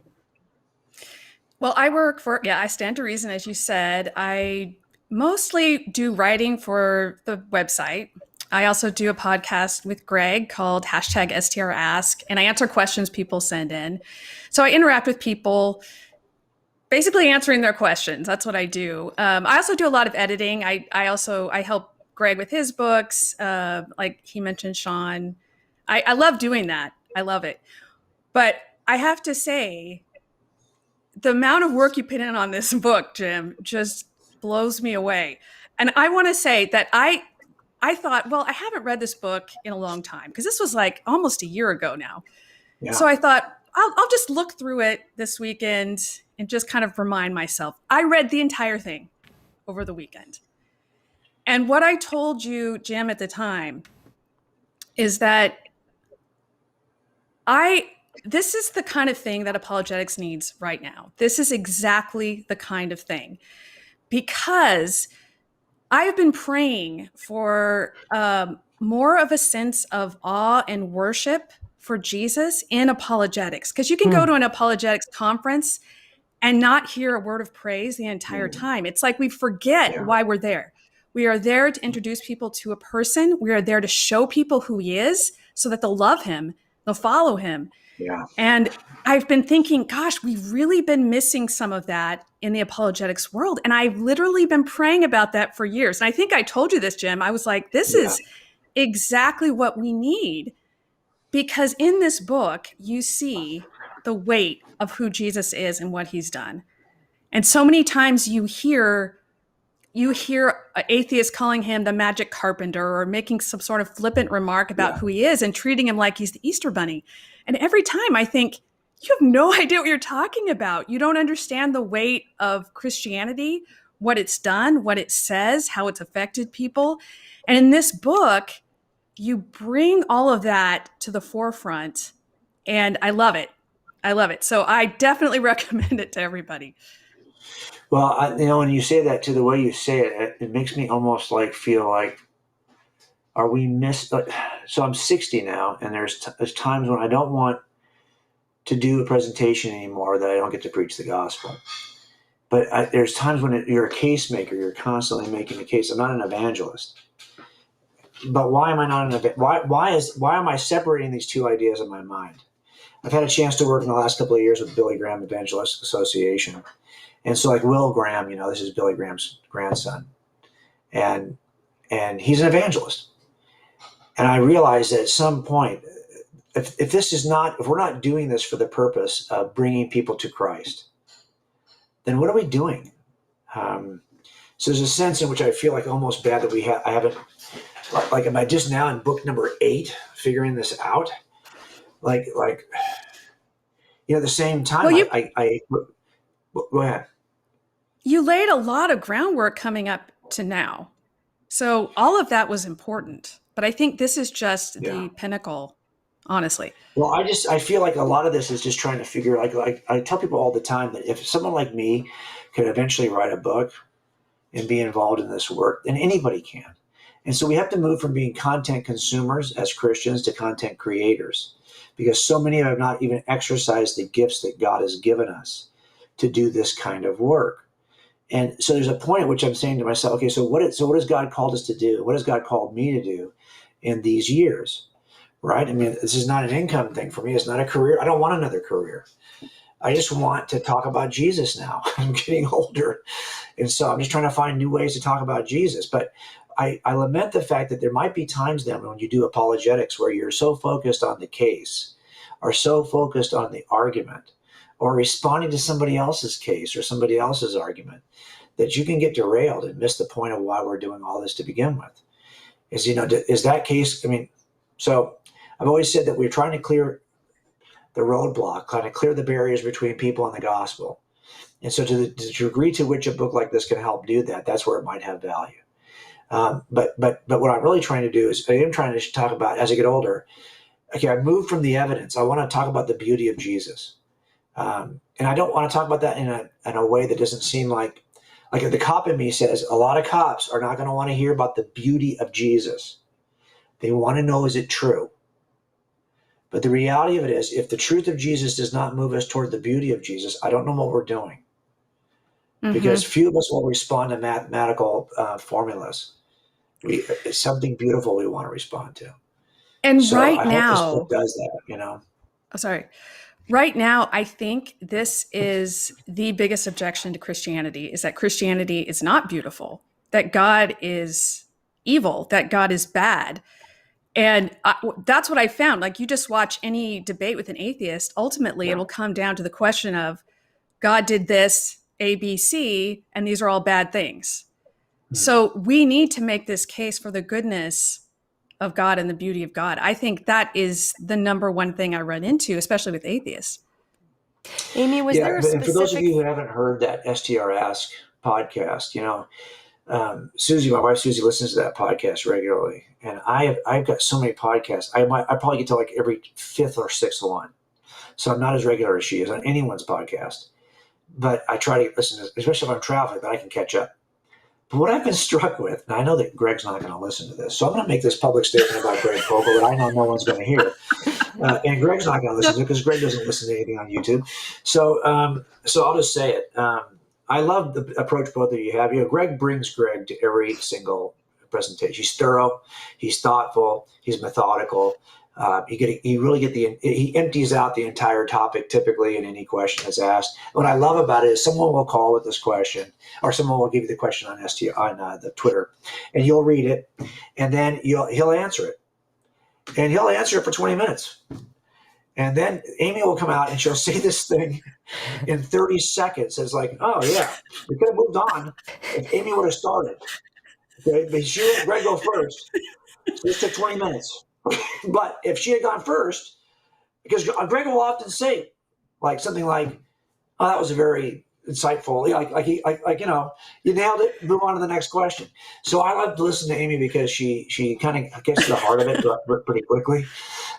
Well, I work for, I Stand to Reason, as you said. I mostly do writing for the website. I also do a podcast with Greg called #STRask, and I answer questions people send in. So I interact with people, basically answering their questions. That's what I do. I also do a lot of editing. I help Greg with his books, like he mentioned, Sean. I love doing that. I love it. But I have to say, the amount of work you put in on this book, Jim, just blows me away. And I want to say that I thought, well, I haven't read this book in a long time, because this was like almost a year ago now. Yeah. So I thought, I'll just look through it this weekend and just kind of remind myself. I read the entire thing over the weekend. And what I told you, Jim, at the time is that this is the kind of thing that apologetics needs right now. This is exactly the kind of thing, because I've been praying for more of a sense of awe and worship for Jesus in apologetics, because you can go to an apologetics conference and not hear a word of praise the entire time. It's like we forget why we're there. We are there to introduce people to a person. We are there to show people who he is so that they'll love him, they'll follow him. Yeah. And I've been thinking, gosh, we've really been missing some of that in the apologetics world. And I've literally been praying about that for years. And I think I told you this, Jim. I was like, this is exactly what we need. Because in this book, you see the weight of who Jesus is and what he's done. And so many times you hear atheists calling him the magic carpenter, or making some sort of flippant remark about who he is and treating him like he's the Easter bunny. And every time I think, you have no idea what you're talking about. You don't understand the weight of Christianity, what it's done, what it says, how it's affected people. And in this book, you bring all of that to the forefront. And I love it. I love it. So I definitely recommend it to everybody. Well, when you say that, to the way you say it, it makes me almost feel like, are we so I'm 60 now, and there's times when I don't want to do a presentation anymore that I don't get to preach the gospel. But there's times when you're a case maker, you're constantly making a case. I'm not an evangelist. But why am I not an why am I separating these two ideas in my mind? I've had a chance to work in the last couple of years with Billy Graham Evangelistic Association. And so Will Graham, this is Billy Graham's grandson. And he's an evangelist. And I realized that at some point, if we're not doing this for the purpose of bringing people to Christ, then what are we doing? So there's a sense in which I feel like almost bad that I haven't, am I just now in book number 8 figuring this out? The same time, go ahead. You laid a lot of groundwork coming up to now. So all of that was important. But I think this is just the pinnacle honestly. Well, I feel like a lot of this is just trying to figure, like I tell people all the time that if someone like me could eventually write a book and be involved in this work, then anybody can. And so we have to move from being content consumers as Christians to content creators, because so many have not even exercised the gifts that God has given us to do this kind of work. And so there's a point at which I'm saying to myself, okay, so what has God called us to do? What has God called me to do in these years? Right? I mean, this is not an income thing for me. It's not a career. I don't want another career. I just want to talk about Jesus now. I'm getting older. And so I'm just trying to find new ways to talk about Jesus. But I lament the fact that there might be times then when you do apologetics where you're so focused on the case or so focused on the argument or responding to somebody else's case or somebody else's argument that you can get derailed and miss the point of why we're doing all this to begin with. Is that case? I mean, so I've always said that we're trying to clear the roadblock, kind of clear the barriers between people and the gospel. And so to the degree to which a book like this can help do that, that's where it might have value. But what I'm really trying to do is I am trying to talk about, as I get older, okay, I moved from the evidence. I want to talk about the beauty of Jesus. And I don't want to talk about that in a way that doesn't seem like the cop in me says a lot of cops are not going to want to hear about the beauty of Jesus. They want to know, is it true? But the reality of it is, if the truth of Jesus does not move us toward the beauty of Jesus, I don't know what we're doing. Because few of us will respond to mathematical formulas. It's something beautiful we want to respond to. And so right I hope this now, book does that, oh, sorry. Right now, I think this is the biggest objection to Christianity, is that Christianity is not beautiful, that God is evil, that God is bad. And that's what I found. Like, you just watch any debate with an atheist, ultimately it'll come down to the question of God did this, A, B, C, and these are all bad things. So we need to make this case for the goodness of God and the beauty of God. I think that is the number one thing I run into, especially with atheists. Amy, was there a and for those of specific? you who haven't heard that STR Ask podcast, Susie, my wife Susie, listens to that podcast regularly, and I've got so many podcasts. I probably get to like every fifth or sixth one, so I'm not as regular as she is on anyone's podcast. But I try to listen to, especially if I'm traveling, that I can catch up. But what I've been struck with, and I know that Greg's not going to listen to this, so I'm going to make this public statement about Greg Kokel that I know no one's going to hear. And Greg's not going to listen to it because Greg doesn't listen to anything on YouTube. So I'll just say it. I love the approach both of you have. Greg brings Greg to every single presentation. He's thorough. He's thoughtful. He's methodical. He empties out the entire topic typically in any question that's asked. What I love about it is someone will call with this question, or someone will give you the question on the Twitter, and you'll read it, and then he'll answer it, and he'll answer it for 20 minutes. And then Amy will come out and she'll say this thing in 30 seconds. It's like, oh yeah, we could have moved on if Amy would have started. Okay, but she let Greg go first. So this took 20 minutes. But if she had gone first, because Greg will often say something like, oh, that was a very insightful, you nailed it, move on to the next question. So I love to listen to Amy because she kind of gets to the heart of it pretty quickly.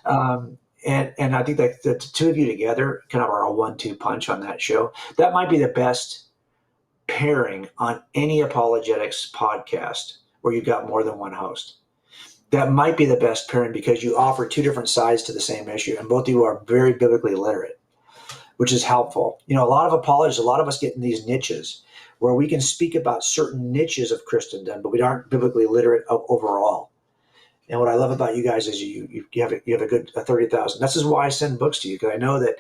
And I think that the two of you together kind of are a 1-2 punch on that show. That might be the best pairing on any apologetics podcast where you've got more than one host. That might be the best pairing because you offer two different sides to the same issue, and both of you are very biblically literate, which is helpful. A lot of apologists, a lot of us get in these niches where we can speak about certain niches of Christendom, but we aren't biblically literate overall. And what I love about you guys is you have a good 30,000. This is why I send books to you, because I know that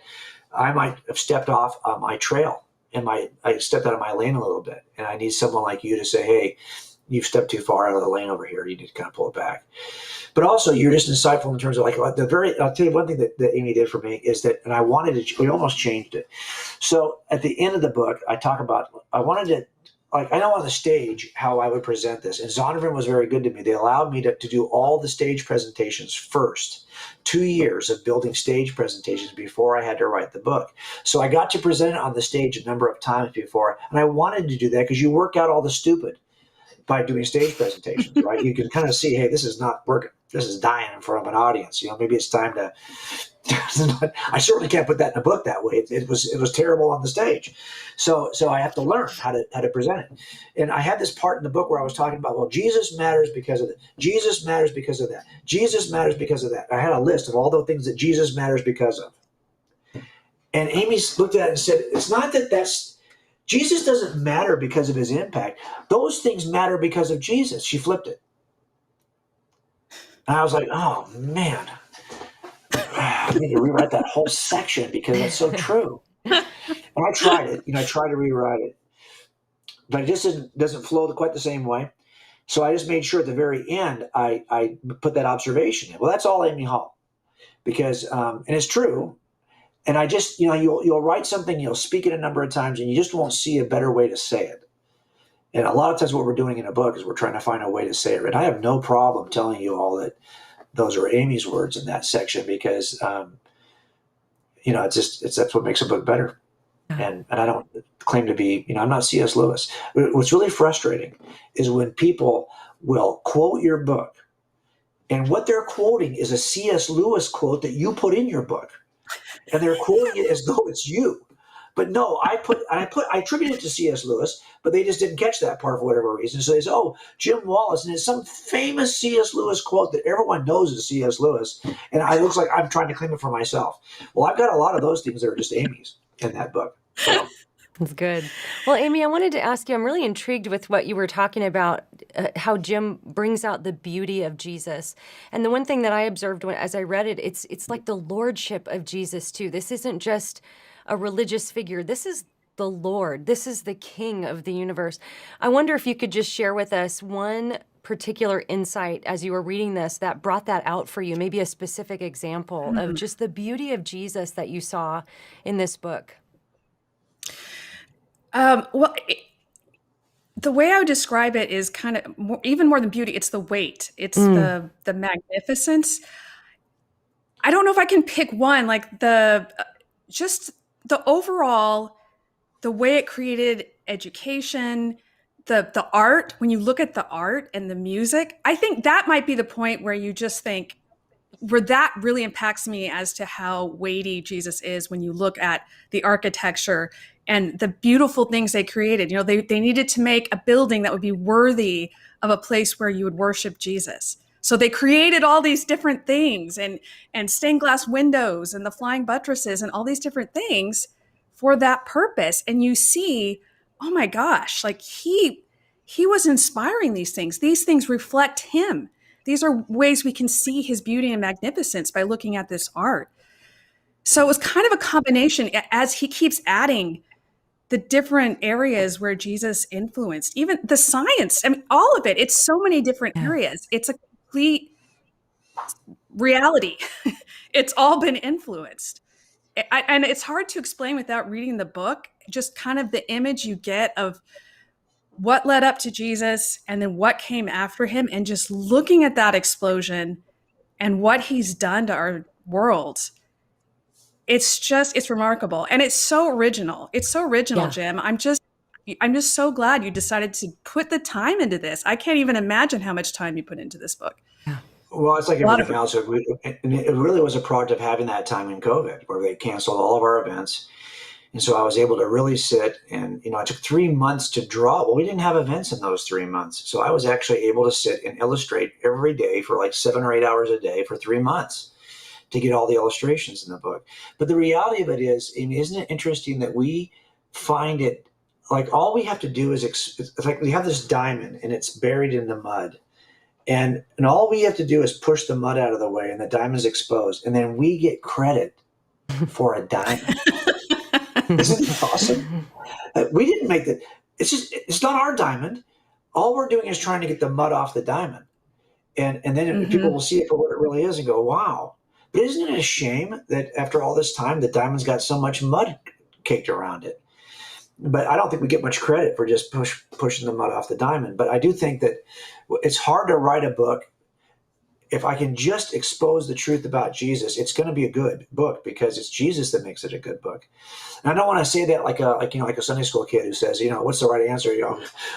I might have stepped off my trail and I stepped out of my lane a little bit, and I need someone like you to say, hey, you've stepped too far out of the lane over here. You need to kind of pull it back. But also, you're just insightful in terms of I'll tell you one thing that Amy did for me is that, and we almost changed it. So at the end of the book, I wanted to, I know on the stage how I would present this. And Zondervan was very good to me. They allowed me to do all the stage presentations first. 2 years of building stage presentations before I had to write the book. So I got to present it on the stage a number of times before. And I wanted to do that because you work out all the stupid. by doing stage presentations, right? You can kind of see, hey, this is not working. This is dying in front of an audience. Maybe it's time to. I certainly can't put that in a book that way. It was terrible on the stage, so I have to learn how to present it. And I had this part in the book where I was talking about, well, Jesus matters because of that. Jesus matters because of that. Jesus matters because of that. I had a list of all the things that Jesus matters because of. And Amy looked at it and said, it's not that's Jesus doesn't matter because of his impact. Those things matter because of Jesus. She flipped it. And I was like, oh, man, I need to rewrite that whole section because that's so true. And I tried it. I tried to rewrite it. But it just doesn't flow quite the same way. So I just made sure at the very end, I put that observation in. Well, that's all Amy Hall. Because, and it's true. And I just, you'll write something, you'll speak it a number of times, and you just won't see a better way to say it. And a lot of times what we're doing in a book is we're trying to find a way to say it. And I have no problem telling you all that those are Amy's words in that section because, that's what makes a book better. And I don't claim to be, I'm not C.S. Lewis. What's really frustrating is when people will quote your book, and what they're quoting is a C.S. Lewis quote that you put in your book. And they're quoting it as though it's you. But no, I attribute it to C.S. Lewis, but they just didn't catch that part for whatever reason. So they say, oh, Jim Wallace, and it's some famous C.S. Lewis quote that everyone knows is C.S. Lewis, and it looks like I'm trying to claim it for myself. Well, I've got a lot of those things that are just Amy's in that book. So. That's good. Well, Amy, I wanted to ask you, I'm really intrigued with what you were talking about, how Jim brings out the beauty of Jesus. And the one thing that I observed as I read it, it's like the lordship of Jesus, too. This isn't just a religious figure. This is the Lord. This is the King of the universe. I wonder if you could just share with us one particular insight as you were reading this that brought that out for you, maybe a specific example of just the beauty of Jesus that you saw in this book. The way I would describe it is kind of even more than beauty. It's the weight. It's the magnificence. I don't know if I can pick one. Like just the overall, the way it created education, the art. When you look at the art and the music, I think that might be the point where you just think, where that really impacts me as to how weighty Jesus is when you look at the architecture and the beautiful things they created. They needed to make a building that would be worthy of a place where you would worship Jesus. So they created all these different things and stained glass windows and the flying buttresses and all these different things for that purpose. And you see, oh my gosh, like he was inspiring these things. These things reflect him. These are ways we can see his beauty and magnificence by looking at this art. So it was kind of a combination as he keeps adding the different areas where Jesus influenced, even the science. I mean, all of it. It's so many different areas. It's a complete reality. It's all been influenced. And it's hard to explain without reading the book, just kind of the image you get of what led up to Jesus and then what came after him, and just looking at that explosion and what he's done to our world. It's remarkable. And it's so original. It's so original, yeah. Jim. I'm just so glad you decided to put the time into this. I can't even imagine how much time you put into this book. Yeah. Well, it's like everything else. It really was a product of having that time in COVID where they canceled all of our events. And so I was able to really sit and, it took 3 months to draw. Well, we didn't have events in those 3 months. So I was actually able to sit and illustrate every day for like 7 or 8 hours a day for 3 months to get all the illustrations in the book. But the reality of it is, isn't it interesting that we find it like all we have to do is, it's like we have this diamond and it's buried in the mud. And all we have to do is push the mud out of the way and the diamond's exposed. And then we get credit for a diamond. Isn't it awesome? We didn't make that. It's not our diamond. All we're doing is trying to get the mud off the diamond. And then people will see it for what it really is and go, wow. But isn't it a shame that after all this time, the diamond's got so much mud caked around it? But I don't think we get much credit for just pushing the mud off the diamond. But I do think that it's hard to write a book if I can just expose the truth about Jesus, it's going to be a good book because it's Jesus that makes it a good book. And I don't want to say that like a Sunday school kid who says, what's the right answer?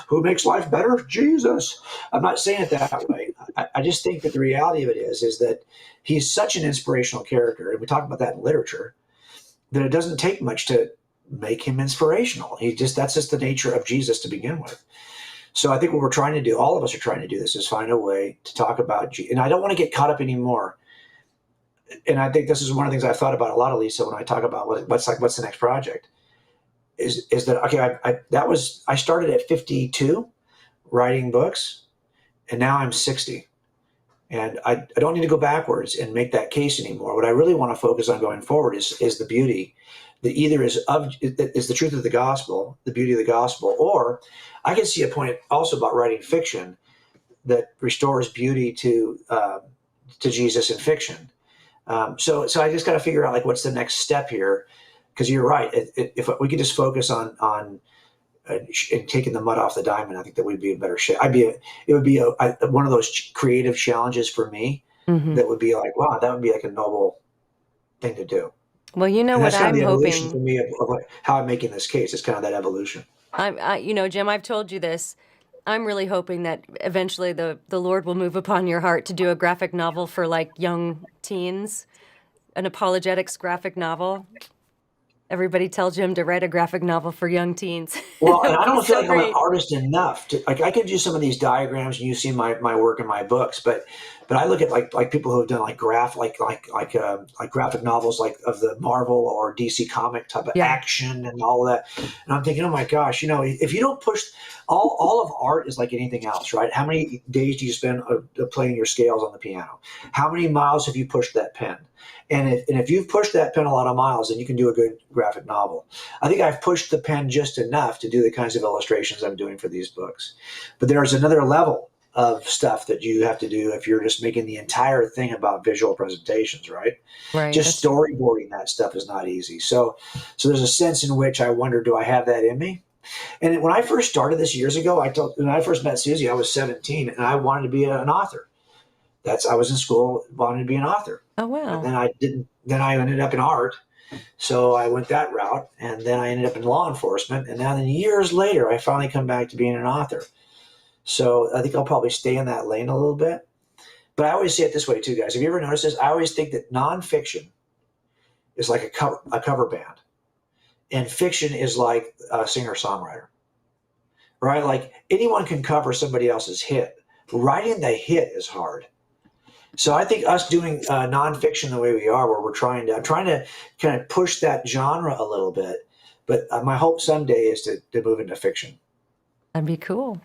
Who makes life better? Jesus. I'm not saying it that way. I just think that the reality of it is that he's such an inspirational character, and we talk about that in literature, that it doesn't take much to make him inspirational. That's just the nature of Jesus to begin with. So I think what we're trying to do, all of us are trying to do this, is find a way to talk about Jesus. And I don't want to get caught up anymore. And I think this is one of the things I've thought about a lot, Alisa, when I talk about what's the next project. Is that okay? I started at 52 writing books, and now I'm 60. And I don't need to go backwards and make that case anymore. What I really want to focus on going forward is the beauty that either is the truth of the gospel, the beauty of the gospel, or I can see a point also about writing fiction that restores beauty to Jesus in fiction. So I just got to figure out like what's the next step here, because you're right. If we could just focus on and taking the mud off the diamond, I think that we'd be in better shape. It would be one of those creative challenges for me that would be like, wow, that would be like a noble thing to do. Well, you know And what that's kind I'm of the evolution for hoping. me of how I'm making this case. It's kind of that evolution. Jim, I've told you this. I'm really hoping that eventually the Lord will move upon your heart to do a graphic novel for like young teens, an apologetics graphic novel. Everybody tell Jim to write a graphic novel for young teens. Well, It and would I be don't feel so like I'm an great. artist enough to like. I could do some of these diagrams, and you've seen my work in my books, but I look at like people who have done like graphic novels like of the Marvel or DC comic type of Yeah. action and all of that, and I'm thinking, oh my gosh, if you don't push, all of art is like anything else, right? How many days do you spend playing your scales on the piano? How many miles have you pushed that pen? And if you've pushed that pen a lot of miles, then you can do a good graphic novel. I think I've pushed the pen just enough to do the kinds of illustrations I'm doing for these books. But there's another level of stuff that you have to do if you're just making the entire thing about visual presentations, right? Right. Just storyboarding that stuff is not easy. So there's a sense in which I wonder, do I have that in me? And when I first started this years ago, when I first met Susie, I was 17 and I wanted to be an author. I was in school, wanted to be an author. Oh, And wow. then I didn't, then I ended up in art. So I went that route, and then I ended up in law enforcement. And then years later, I finally come back to being an author. So I think I'll probably stay in that lane a little bit. But I always say it this way too, guys. Have you ever noticed this? I always think that nonfiction is like a cover band, and fiction is like a singer-songwriter, right? Like anyone can cover somebody else's hit. Writing the hit is hard. So I think us doing nonfiction the way we are, where I'm trying to kind of push that genre a little bit. But my hope someday is to move into fiction. That'd be cool.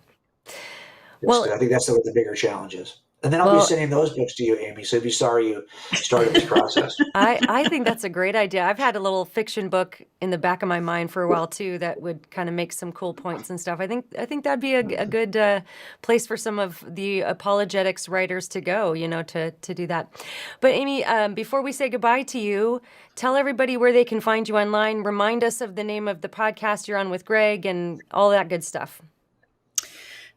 Well, I think that's what the bigger challenge is. And then I'll be sending those books to you, Amy. So be sorry you started this process. I think that's a great idea. I've had a little fiction book in the back of my mind for a while too that would kind of make some cool points and stuff. I think that'd be a good place for some of the apologetics writers to go, to do that. But Amy, before we say goodbye to you, tell everybody where they can find you online. Remind us of the name of the podcast you're on with Greg and all that good stuff.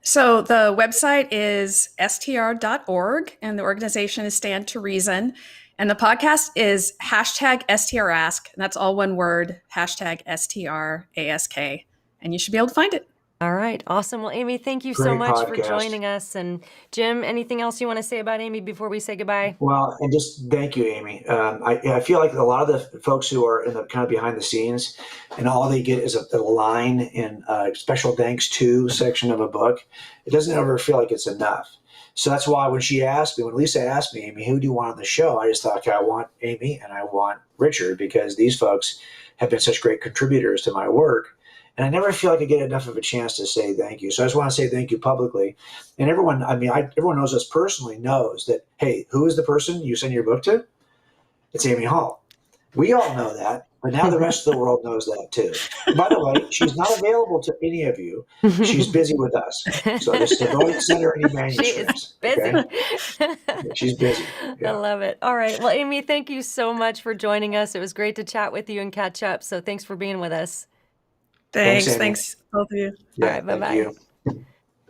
So the website is str.org, and the organization is Stand to Reason. And the podcast is #STRask, and that's all one word, #STRASK. And you should be able to find it. All right. Awesome. Well, Amy, thank you so Great much for podcast. joining us. And Jim, anything else you want to say about Amy before we say goodbye? Well, and just thank you, Amy. I feel like a lot of the folks who are in the kind of behind the scenes, and all they get is a line in a special thanks to section of a book. It doesn't ever feel like it's enough. So that's why when Lisa asked me, Amy, who do you want on the show? I just thought, okay, I want Amy and I want Richard, because these folks have been such great contributors to my work. And I never feel like I get enough of a chance to say thank you. So I just want to say thank you publicly. And everyone knows us personally, knows that, hey, who is the person you send your book to? It's Amy Hall. We all know that, but now the rest of the world knows that too. And by the way, she's not available to any of you. She's busy with us. So just don't send her any manuscripts. She is busy. Okay? She's busy. Yeah. I love it. All right. Well, Amy, thank you so much for joining us. It was great to chat with you and catch up. So thanks for being with us. Thanks, Amy. both of you. Yeah, All right, bye-bye. thank you.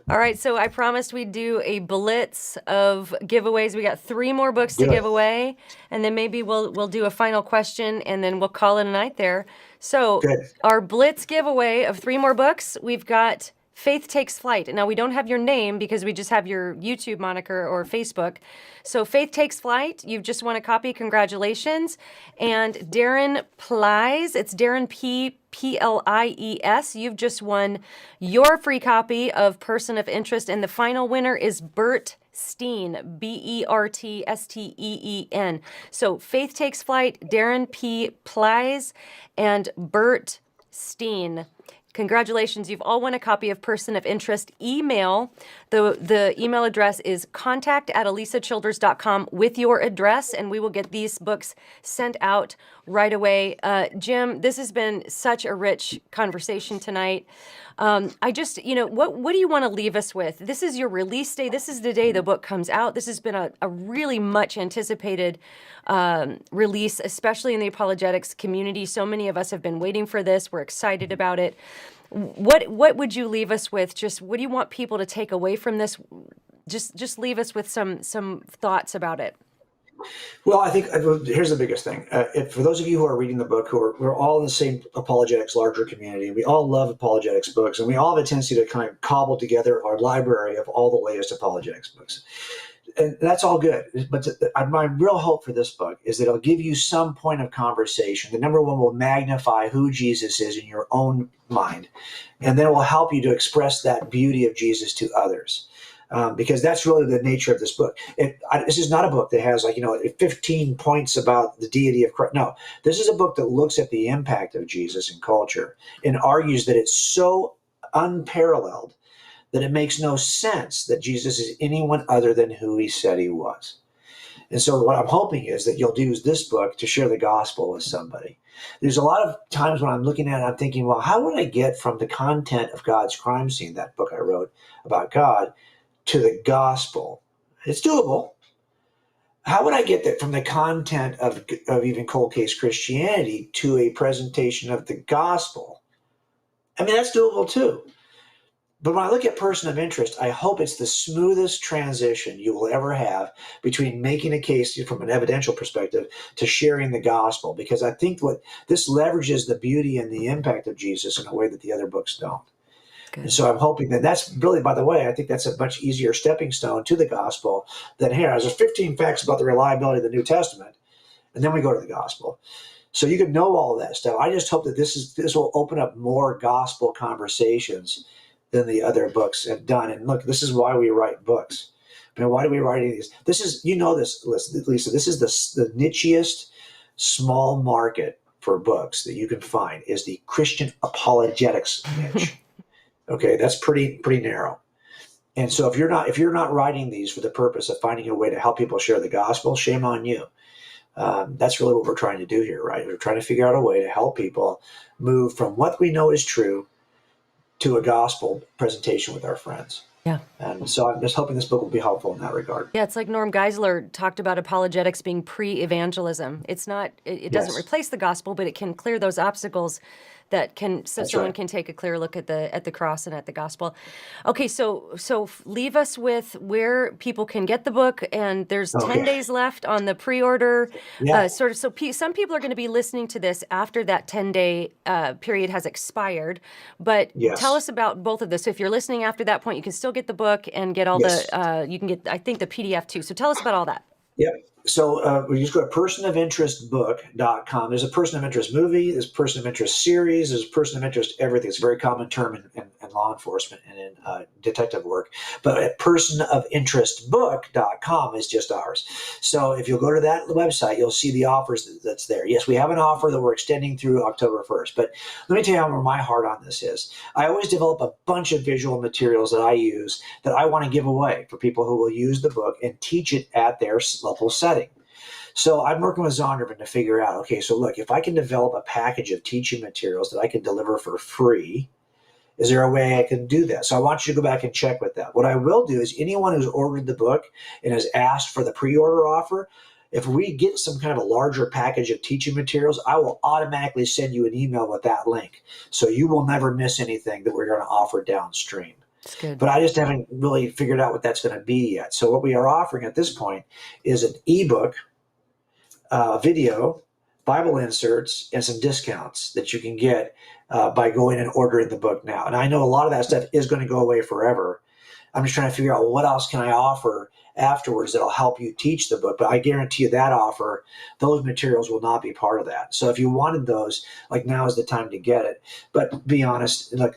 All right, so I promised we'd do a blitz of giveaways. We got 3 more books to Do it. give away, and then maybe we'll do a final question, and then we'll call it a night there. So Good. our blitz giveaway of 3 more books, we've got Faith Takes Flight. Now, we don't have your name because we just have your YouTube moniker or Facebook. So Faith Takes Flight, you've just won a copy. Congratulations. And Darren Plies, it's Darren Plies. You've just won your free copy of Person of Interest. And the final winner is Bert Steen, Bertsteen. So Faith Takes Flight, Darren P. Plies, and Bert Steen. Congratulations, you've all won a copy of Person of Interest. Email, the email address is contact@alisachilders.com with your address, and we will get these books sent out right away. Jim, this has been such a rich conversation tonight. I just, what do you want to leave us with? This is your release day. This is the day the book comes out. This has been a really much anticipated release, especially in the apologetics community. So many of us have been waiting for this. We're excited about it. What would you leave us with? Just what do you want people to take away from this? Just leave us with some thoughts about it. Well, I think here's the biggest thing. For those of you who are reading the book, we're all in the same apologetics larger community. We all love apologetics books, and we all have a tendency to kind of cobble together our library of all the latest apologetics books. And that's all good. But my real hope for this book is that it'll give you some point of conversation. The number one will magnify who Jesus is in your own mind, and then it will help you to express that beauty of Jesus to others. Because that's really the nature of this book. This is not a book that has 15 points about the deity of Christ. No, this is a book that looks at the impact of Jesus in culture and argues that it's so unparalleled that it makes no sense that Jesus is anyone other than who he said he was. And so what I'm hoping is that you'll use this book to share the gospel with somebody. There's a lot of times when I'm looking at it, I'm thinking, well, how would I get from the content of God's crime scene, that book I wrote about God, to the gospel? It's doable. How would I get that from the content of even cold case Christianity to a presentation of the gospel? I mean, that's doable too. But when I look at Person of Interest, I hope it's the smoothest transition you will ever have between making a case from an evidential perspective to sharing the gospel, because I think what this leverages the beauty and the impact of Jesus in a way that the other books don't. Good. And so I'm hoping that's really, by the way, I think that's a much easier stepping stone to the gospel than here. There's 15 facts about the reliability of the New Testament, and then we go to the gospel. So you can know all of that stuff. I just hope that this will open up more gospel conversations than the other books have done. And look, this is why we write books. I mean, why do we write these? This is, this, Lisa, this is the nichiest small market for books that you can find is the Christian apologetics niche. Okay, that's pretty narrow. And so if you're not writing these for the purpose of finding a way to help people share the gospel, shame on you. That's really what we're trying to do here, right? We're trying to figure out a way to help people move from what we know is true to a gospel presentation with our friends. Yeah. And so I'm just hoping this book will be helpful in that regard. Yeah, it's like Norm Geisler talked about apologetics being pre-evangelism. It's not, it doesn't replace the gospel, but it can clear those obstacles that can, so That's someone right. can take a clear look at the cross and at the gospel. Okay, so leave us with where people can get the book, and there's 10 days left on the pre-order. Yeah. So some people are going to be listening to this after that 10-day period has expired. But Yes. tell us about both of this. So if you're listening after that point, you can still get the book and get all Yes. you can get, I think, the PDF too. So tell us about all that. Yep. So we just go to personofinterestbook.com. There's a Person of Interest movie, there's a Person of Interest series, there's a Person of Interest everything. It's a very common term in law enforcement and in detective work. But at personofinterestbook.com is just ours. So if you'll go to that website, you'll see the offers that's there. Yes, we have an offer that we're extending through October 1st. But let me tell you where my heart on this is. I always develop a bunch of visual materials that I use that I want to give away for people who will use the book and teach it at their local setting. So I'm working with Zondervan to figure out, okay, so look, if I can develop a package of teaching materials that I can deliver for free, is there a way I can do that? So I want you to go back and check with that. What I will do is anyone who's ordered the book and has asked for the pre-order offer, if we get some kind of a larger package of teaching materials, I will automatically send you an email with that link. So you will never miss anything that we're going to offer downstream. It's good. But I just haven't really figured out what that's going to be yet. So what we are offering at this point is an ebook, video, Bible inserts, and some discounts that you can get by going and ordering the book now. And I know a lot of that stuff is going to go away forever. I'm just trying to figure out what else can I offer afterwards that'll help you teach the book. But I guarantee you that offer, those materials will not be part of that. So if you wanted those, like, now is the time to get it. But be honest, look,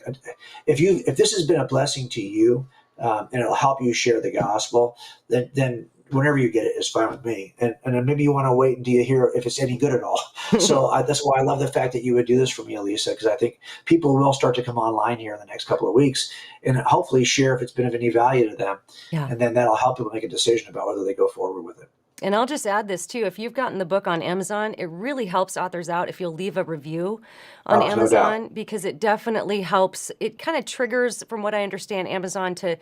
if this has been a blessing to you, and it'll help you share the gospel, then whenever you get it is fine with me. And then maybe you want to wait until you hear if it's any good at all. So that's why I love the fact that you would do this for me, Alisa, because I think people will start to come online here in the next couple of weeks and hopefully share if it's been of any value to them. Yeah. And then that'll help people make a decision about whether they go forward with it. And I'll just add this too. If you've gotten the book on Amazon, it really helps authors out if you'll leave a review on Oh, no Amazon, doubt. because it definitely helps. It kind of triggers, from what I understand, Amazon to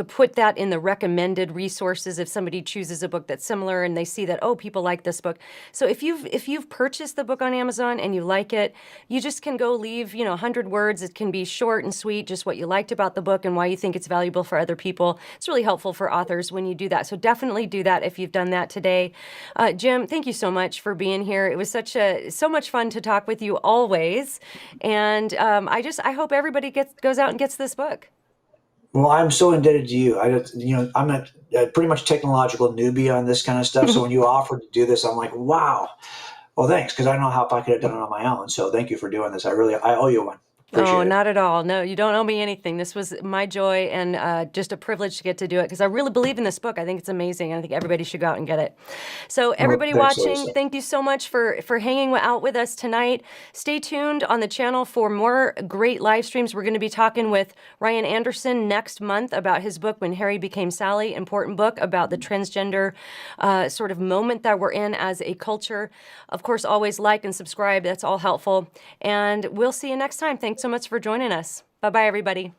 put that in the recommended resources if somebody chooses a book that's similar and they see that, oh, people like this book. So if you've purchased the book on Amazon and you like it, you just can go leave, 100 words. It can be short and sweet, just what you liked about the book and why you think it's valuable for other people. It's really helpful for authors when you do that. So definitely do that if you've done that today. Jim, thank you so much for being here. It was so much fun to talk with you always. And I hope everybody goes out and gets this book. Well, I'm so indebted to you. I'm a pretty much technological newbie on this kind of stuff. So when you offered to do this, I'm like, wow. Well, thanks, because I don't know how I could have done it on my own. So thank you for doing this. I owe you one. Appreciate Oh, it. not at all. No, you don't owe me anything. This was my joy and just a privilege to get to do it because I really believe in this book. I think it's amazing. I think everybody should go out and get it. So everybody Thanks, watching, Alisa. thank you so much for hanging out with us tonight. Stay tuned on the channel for more great live streams. We're going to be talking with Ryan Anderson next month about his book, When Harry Became Sally, important book about the transgender sort of moment that we're in as a culture. Of course, always like and subscribe. That's all helpful. And we'll see you next time. Thanks so much for joining us. Bye-bye, everybody.